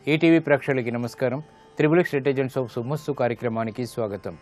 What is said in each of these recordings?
ETV ప్రేక్షకులకి నమస్కారం. Triple X intelligence of సుమస్సు కార్యక్రమానికి స్వాగతం.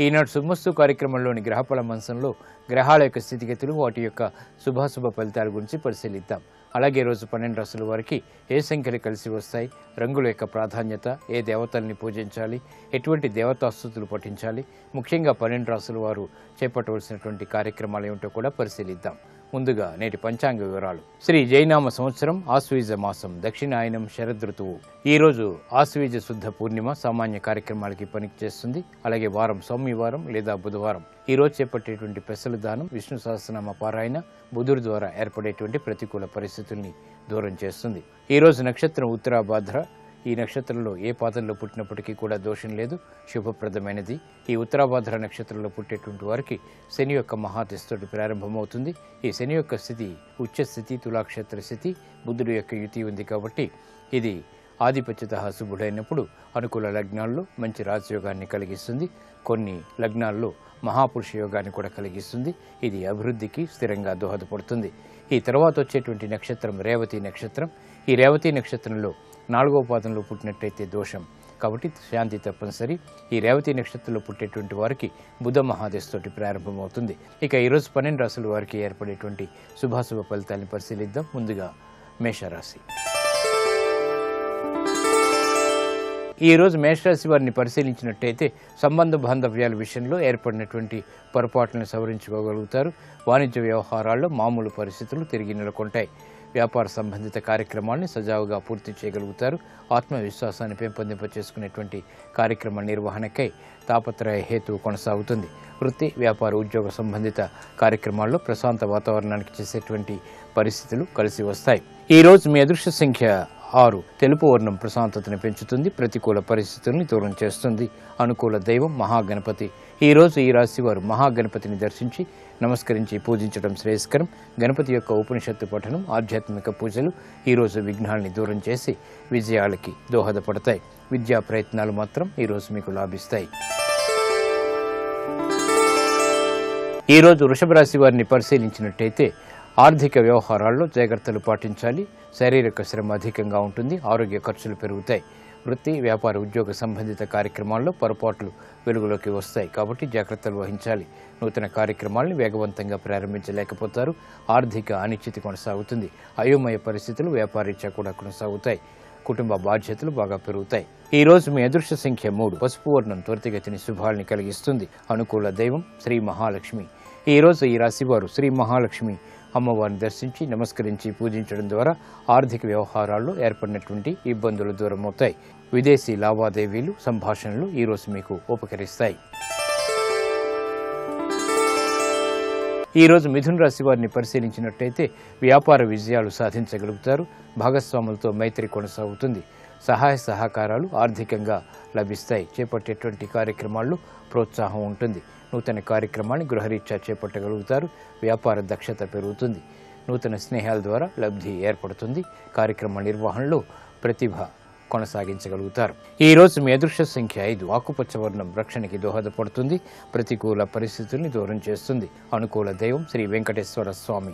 ఈనాడు సుమస్సు కార్యక్రమంలోని గ్రహఫల మంచంలో గ్రహాల యొక్క స్థితిగతులు, వాటి యొక్క శుభాశుభ ఫలితాల గురించి పరిశీలిద్దాం. అలాగే రోజు 12 రాశుల వారికి ఏ సంఖ్యలు కలిసి వస్తాయి, రంగుల యొక్క ప్రాధాన్యత, ఏ దేవతల్ని పూజించాలి, ఎటువంటి దేవతాస్తుతులు పఠించాలి, ముఖ్యంగా 12 రాశుల వారు చేపట్టవలసినటువంటి కార్యక్రమాలు ఏమిటో కూడా పరిశీలిద్దాం. ముందుగా నేటి పంచాంగ వివరాలు. శ్రీ జైనామ సంవత్సరం ఆశ్వీజ మాసం, దక్షిణాయనం, శరదృతువు. ఈరోజు ఆశ్వీజ శుద్ధ పూర్ణిమ సామాన్య కార్యక్రమాలకి పనికి చేస్తుంది. అలాగే వారం సోమవారం లేదా బుధవారం. ఈ రోజు చేపట్టేటువంటి పెసలు దానం, విష్ణు సహస్రనామ పారాయణ బుధుడి ద్వారా ఏర్పడేటువంటి ప్రతికూల పరిస్థితుల్ని దూరం చేస్తుంది. ఈ రోజు నక్షత్రం ఉత్తరాభాద్ర. ఈ నక్షత్రంలో ఏ పాదంలో పుట్టినప్పటికీ కూడా దోషం లేదు, శుభప్రదమైనది. ఈ ఉత్తరాభాద్ర నక్షత్రంలో పుట్టేటువంటి వారికి శని యొక్క మహాదశతోటి ప్రారంభమవుతుంది. ఈ శని యొక్క స్థితి ఉచ్చస్థితి, తులాక్షేత్ర స్థితి, బుధుడు యొక్క యుతి ఉంది కాబట్టి ఇది ఆధిపత్యత శుభుడైనప్పుడు అనుకూల లగ్నాల్లో మంచి రాజయోగాన్ని కలిగిస్తుంది. కొన్ని లగ్నాల్లో మహాపురుష యోగాన్ని కూడా కలిగిస్తుంది. ఇది అభివృద్ధికి స్థిరంగా దోహదపడుతుంది. ఈ తర్వాత వచ్చేటువంటి నక్షత్రం రేవతి నక్షత్రం. ఈ రేవతి నక్షత్రంలో 4వ పాదంలో పుట్టినట్టయితే దోషం కాబట్టి శాంతి తప్పనిసరి. ఈ రేవతి నక్షత్రంలో పుట్టేటువంటి వారికి బుధ మహాదశతోటి ప్రారంభమవుతుంది. ఇక ఈరోజు 12 రాశుల వారికి ఏర్పడేటువంటి శుభాశుభ ఫలితాలను పరిశీలిద్దాం. ముందుగా మేషరాశి. ఈరోజు మేషరాశి వారిని పరిశీలించినట్టయితే సంబంధ బాంధవ్యాల విషయంలో ఏర్పడినటువంటి పొరపాట్లను సవరించుకోగలుగుతారు. వాణిజ్య వ్యవహారాల్లో మామూలు పరిస్థితులు తిరిగి నెలకొంటాయి. వ్యాపార సంబంధిత కార్యక్రమాన్ని సజావుగా పూర్తి చేయగలుగుతారు. ఆత్మవిశ్వాసాన్ని పెంపొందింపచేసుకునేటువంటి కార్యక్రమ నిర్వహణకై తాపత్రయ హేతువు కొనసాగుతుంది. వృత్తి, వ్యాపార, ఉద్యోగ సంబంధిత కార్యక్రమాల్లో ప్రశాంత వాతావరణానికి చేసేటువంటి పరిస్థితులు కలిసి వస్తాయి. ఈరోజు మీ అదృష్ట సంఖ్య 6. తెలుపు వర్ణం ప్రశాంతతను పెంచుతుంది, ప్రతికూల పరిస్థితుల్ని దూరం చేస్తుంది. అనుకూల దైవం మహాగణపతి. ఈరోజు ఈ రాశి వారు మహాగణపతిని దర్శించి నమస్కరించి పూజించడం శ్రేయస్కరం. గణపతి యొక్క ఉపనిషత్తు పఠనం, ఆధ్యాత్మిక పూజలు ఈరోజు విఘ్నాల్ని దూరం చేసి విజయాలకి దోహదపడతాయి. విద్యా ప్రయత్నాలు మాత్రం ఈరోజు మీకు లాభిస్తాయి. ఈరోజు వృషభ రాశి వారిని పరిశీలించినట్టయితే ఆర్థిక వ్యవహారాల్లో జాగ్రత్తలు పాటించాలి. శారీరక శ్రమ అధికంగా ఉంటుంది, ఆరోగ్య ఖర్చులు పెరుగుతాయి. వృత్తి, వ్యాపార, ఉద్యోగ సంబంధిత కార్యక్రమాల్లో పొరపాట్లు వెలుగులోకి వస్తాయి కాబట్టి జాగ్రత్తలు వహించాలి. నూతన కార్యక్రమాలను వేగవంతంగా ప్రారంభించలేకపోతారు. ఆర్థిక అనిశ్చితి కొనసాగుతుంది. అయోమయ పరిస్థితులు వ్యాపారీత్యా కూడా కొనసాగుతాయి. కుటుంబ బాధ్యతలు బాగా పెరుగుతాయి. ఈ రోజు మీ అదృష్ట సంఖ్య 3. పసుపు వర్ణం త్వరితగతిని శుభాల్ని కలిగిస్తుంది. అనుకూల దైవం శ్రీ మహాలక్ష్మి. ఈ రోజు ఈ రాశివారు శ్రీ మహాలక్ష్మి అమ్మవారిని దర్శించి నమస్కరించి పూజించడం ద్వారా ఆర్థిక వ్యవహారాల్లో ఏర్పడినటువంటి ఇబ్బందులు దూరమవుతాయి. విదేశీ లావాదేవీలు, సంభాషణలు ఈరోజు మీకు ఉపకరిస్తాయి. ఈరోజు మిథున రాశి వారిని పరిశీలించినట్టయితే వ్యాపార విజయాలు సాధించగలుగుతారు. భాగస్వాములతో మైత్రి కొనసాగుతుంది. సహాయ సహకారాలు ఆర్థికంగా లభిస్తాయి. చేపట్టేటువంటి కార్యక్రమాల్లో ప్రోత్సాహం ఉంటుంది. నూతన కార్యక్రమాన్ని గృహరీత్యా చేపట్టగలుగుతారు. వ్యాపార దక్షత పెరుగుతుంది. నూతన స్నేహాల ద్వారా లబ్ధి ఏర్పడుతుంది. కార్యక్రమ నిర్వహణలో ప్రతిభ కొనసాగించగలుగుతారు. ఈ రోజు మీ అదృష్ట సంఖ్య 5. ఆకుపచ్చ వర్ణం రక్షణకి దోహదపడుతుంది. ప్రతికూల పరిస్థితుల్ని దూరం చేస్తుంది. అనుకూల దైవం శ్రీ వెంకటేశ్వర స్వామి.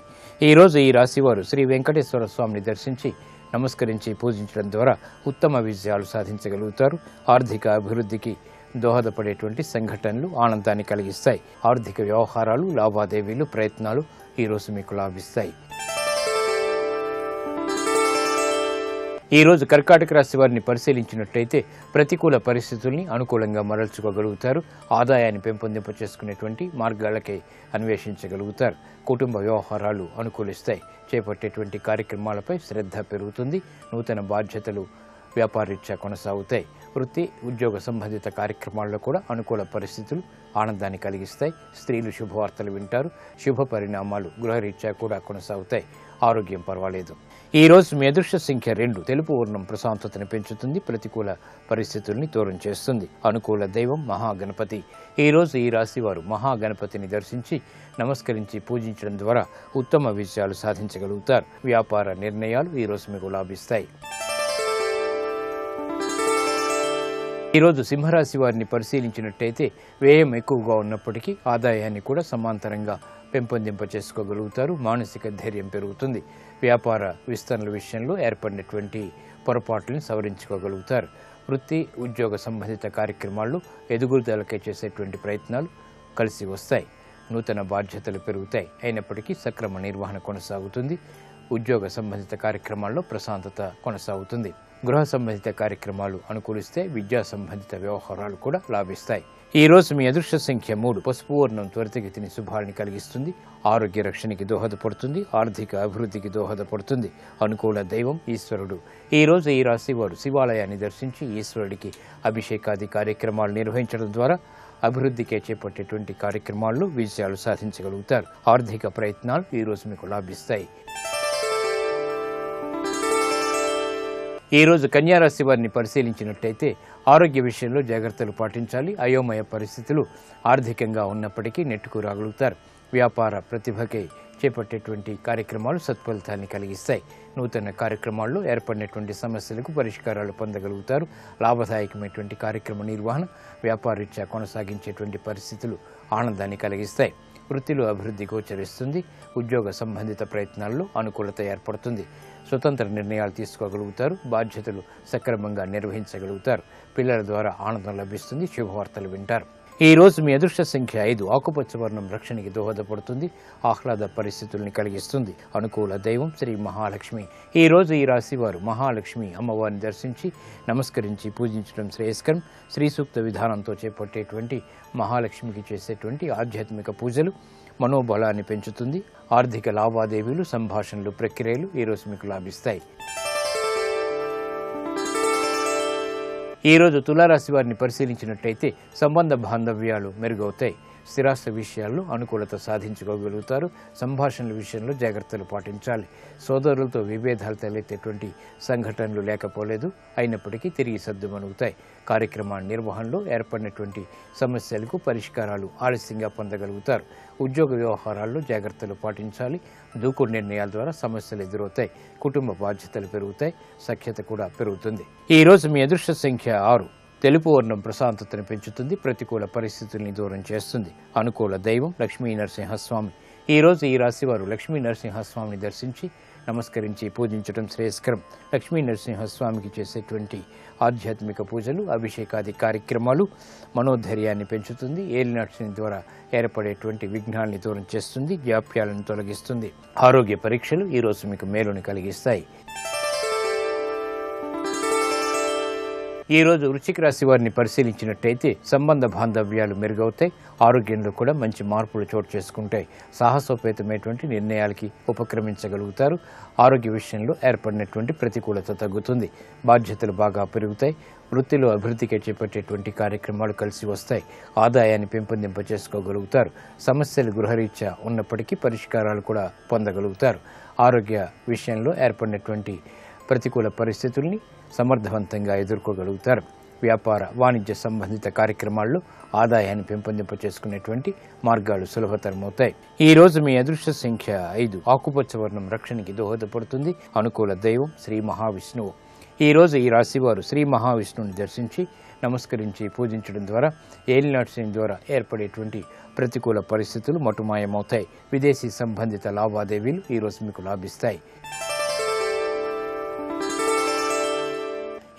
ఈ రోజు ఈ రాశివారు శ్రీ వెంకటేశ్వర స్వామిని దర్శించి నమస్కరించి పూజించడం ద్వారా ఉత్తమ విజయాలు సాధించగలుగుతారు. ఆర్థిక అభివృద్ధికి దోహదపడేటువంటి సంఘటనలు ఆనందాన్ని కలిగిస్తాయి. ఆర్థిక వ్యవహారాలు, లావాదేవీలు, ప్రయత్నాలు ఈరోజు మీకు లాభిస్తాయి. ఈరోజు కర్కాటక రాశి వారిని పరిశీలించినట్టయితే ప్రతికూల పరిస్థితుల్ని అనుకూలంగా మరల్చుకోగలుగుతారు. ఆదాయాన్ని పెంపొందింపచేసుకునేటువంటి మార్గాలకై అన్వేషించగలుగుతారు. కుటుంబ వ్యవహారాలు అనుకూలిస్తాయి. చేపట్టేటువంటి కార్యక్రమాలపై శ్రద్ధ పెరుగుతుంది. నూతన బాధ్యతలు వ్యాపారీత్యా కొనసాగుతాయి. వృత్తి, ఉద్యోగ సంబంధిత కార్యక్రమాల్లో కూడా అనుకూల పరిస్థితులు ఆనందాన్ని కలిగిస్తాయి. స్త్రీలు శుభవార్తలు వింటారు. శుభ పరిణామాలు గృహరీత్యా కూడా కొనసాగుతాయి. ఆరోగ్యం పర్వాలేదు. ఈ రోజు మీ అదృష్ట సంఖ్య 2. తెలుపు వర్ణం ప్రశాంతతను పెంచుతుంది. ప్రతికూల పరిస్థితుల్ని దూరం చేస్తుంది. అనుకూల దైవం మహాగణపతి. ఈ రోజు ఈ రాశి వారు మహాగణపతిని దర్శించి నమస్కరించి పూజించడం ద్వారా ఉత్తమ విజయాలు సాధించగలుగుతారు. వ్యాపార నిర్ణయాలు ఈరోజు మీకు లాభిస్తాయి. ఈరోజు సింహరాశి వారిని పరిశీలించినట్టయితే వ్యయం ఎక్కువగా ఉన్నప్పటికీ ఆదాయాన్ని కూడా సమాంతరంగా పెంపొందింపచేసుకోగలుగుతారు. మానసిక ధైర్యం పెరుగుతుంది. వ్యాపార విస్తరణల విషయంలో ఏర్పడినటువంటి పొరపాట్లను సవరించుకోగలుగుతారు. వృత్తి ఉద్యోగ సంబంధిత కార్యక్రమాల్లో ఎదుగుదలకై చేసేటువంటి ప్రయత్నాలు కలిసి వస్తాయి. నూతన బాధ్యతలు పెరుగుతాయి. అయినప్పటికీ సక్రమ నిర్వహణ కొనసాగుతుంది. ఉద్యోగ సంబంధిత కార్యక్రమాల్లో ప్రశాంతత కొనసాగుతుంది. గృహ సంబంధిత కార్యక్రమాలు అనుకూలిస్తే విద్యా సంబంధిత వ్యవహారాలు కూడా లాభిస్తాయి. ఈ రోజు మీ అదృష్ట సంఖ్య 3. పసుపు వర్ణం త్వరితగతిని శుభాన్ని కలిగిస్తుంది. ఆరోగ్య రక్షణకి దోహదపడుతుంది. ఆర్థిక అభివృద్ధికి దోహదపడుతుంది. అనుకూల దైవం ఈశ్వరుడు. ఈ రోజు ఈ రాశి వారు శివాలయాన్ని దర్శించి ఈశ్వరుడికి అభిషేకాది కార్యక్రమాలు నిర్వహించడం ద్వారా అభివృద్ధికే చేపట్టేటువంటి కార్యక్రమాల్లో విజయాలు సాధించగలుగుతారు. ఆర్థిక ప్రయత్నాలు ఈ రోజు మీకు లాభిస్తాయి. ఈ రోజు కన్యా రాశి వారిని పరిశీలించినట్టయితే ఆరోగ్య విషయంలో జాగ్రత్తలు పాటించాలి. అయోమయ పరిస్థితులు ఆర్థికంగా ఉన్నప్పటికీ నెట్టుకు రాగలుగుతారు. వ్యాపార ప్రతిభకై చేపట్టేటువంటి కార్యక్రమాలు సత్ఫలితాన్ని కలిగిస్తాయి. నూతన కార్యక్రమాల్లో ఏర్పడినటువంటి సమస్యలకు పరిష్కారాలు పొందగలుగుతారు. లాభదాయకమైనటువంటి కార్యక్రమ నిర్వహణ వ్యాపారరీత్యా కొనసాగించేటువంటి పరిస్థితులు ఆనందాన్ని కలిగిస్తాయి. వృత్తిలో అభివృద్ధి గోచరిస్తుంది. ఉద్యోగ సంబంధిత ప్రయత్నాల్లో అనుకూలత ఏర్పడుతుంది. స్వతంత్ర నిర్ణయాలు తీసుకోగలుగుతారు. బాధ్యతలు సక్రమంగా నిర్వహించగలుగుతారు. పిల్లల ద్వారా ఆనందం లభిస్తుంది. శుభవార్తలు వింటారు. ఈ రోజు మీ అదృష్ట సంఖ్య 5. ఆకుపచ్చ వర్ణం రక్షణకి దోహదపడుతుంది. ఆహ్లాద పరిస్థితుల్ని కలిగిస్తుంది. అనుకూల దైవం శ్రీ మహాలక్ష్మి. ఈ రోజు ఈ రాశి వారు మహాలక్ష్మి అమ్మవారిని దర్శించి నమస్కరించి పూజించడం శ్రేయస్కరం. శ్రీ సూక్త విధానంతో చేపట్టేటువంటి మహాలక్ష్మికి చేసేటువంటి ఆధ్యాత్మిక పూజలు మనోబలాన్ని పెంచుతుంది. ఆర్థిక లావాదేవీలు, సంభాషణలు, ప్రక్రియలు ఈ రోజు మీకు లాభిస్తాయి. ఈ రోజు తులారాశి వారిని పరిశీలించినట్టయితే సంబంధ బాంధవ్యాలు మెరుగవుతాయి. స్థిరాస్తి విషయాల్లో అనుకూలత సాధించుకోగలుగుతారు. సంభాషణల విషయంలో జాగ్రత్తలు పాటించాలి. సోదరులతో విభేదాలు తలెత్తేటువంటి సంఘటనలు లేకపోలేదు. అయినప్పటికీ తిరిగి సర్దుమణుగుతాయి. కార్యక్రమాల నిర్వహణలో ఏర్పడినటువంటి సమస్యలకు పరిష్కారాలు ఆలస్యంగా పొందగలుగుతారు. ఉద్యోగ వ్యవహారాల్లో జాగ్రత్తలు పాటించాలి. దూకుడు నిర్ణయాల ద్వారా సమస్యలు ఎదురవుతాయి. కుటుంబ బాధ్యతలు పెరుగుతాయి. సఖ్యత కూడా పెరుగుతుంది. ఈ రోజు మీ అదృష్ట సంఖ్య 6. తెలుపు వర్ణం ప్రశాంతతను పెంచుతుంది. ప్రతికూల పరిస్థితుల్ని దూరం చేస్తుంది. అనుకూల దైవం లక్ష్మీ నరసింహస్వామి. ఈ రోజు ఈ రాశి వారు లక్ష్మీ నరసింహస్వామిని దర్శించి నమస్కరించి పూజించడం శ్రేయస్కరం. లక్ష్మీ నరసింహస్వామికి చేసేటువంటి ఆధ్యాత్మిక పూజలు, అభిషేకాది కార్యక్రమాలు మనోధైర్యాన్ని పెంచుతుంది. ఏలినాటి శని ద్వారా ఏర్పడేటువంటి విఘ్నాల్ని దూరం చేస్తుంది. జాప్యాలను తొలగిస్తుంది. ఆరోగ్య పరీక్షలు ఈ రోజు మీకు మేలుని కలిగిస్తాయి. ఈ రోజు వృశ్చిక రాశి వారిని పరిశీలించినట్టయితే సంబంధ బాంధవ్యాలు మెరుగవుతాయి. ఆరోగ్యంలో కూడా మంచి మార్పులు చోటు చేసుకుంటాయి. సాహసోపేతమైనటువంటి నిర్ణయాలకి ఉపక్రమించగలుగుతారు. ఆరోగ్య విషయంలో ఏర్పడినటువంటి ప్రతికూలత తగ్గుతుంది. బాధ్యతలు బాగా పెరుగుతాయి. వృత్తిలో అభివృద్ధికి చేపట్టేటువంటి కార్యక్రమాలు కలిసి వస్తాయి. ఆదాయాన్ని పెంపొందింప చేసుకోగలుగుతారు. సమస్యలు గృహరీత్యా ఉన్నప్పటికీ పరిష్కారాలు కూడా పొందగలుగుతారు. ఆరోగ్య విషయంలో ఏర్పడినటువంటి ప్రతికూల పరిస్థితుల్ని సమర్థవంతంగా ఎదుర్కోగలుగుతారు. వ్యాపార వాణిజ్య సంబంధిత కార్యక్రమాల్లో ఆదాయాన్ని పెంపొందింప చేసుకునేటువంటి మార్గాలు సులభతరమవుతాయి. ఈ రోజు మీ అదృష్ట సంఖ్య 5. ఆకుపచ్చ వర్ణం రక్షణకి దోహదపడుతుంది. అనుకూల దైవం శ్రీ మహావిష్ణువు. ఈ రోజు ఈ రాశి వారు శ్రీ మహావిష్ణువుని దర్శించి నమస్కరించి పూజించడం ద్వారా ఏలినాటి శని ద్వారా ఏర్పడేటువంటి ప్రతికూల పరిస్థితులు మటుమాయమవుతాయి. విదేశీ సంబంధిత లావాదేవీలు ఈ రోజు మీకు లాభిస్తాయి.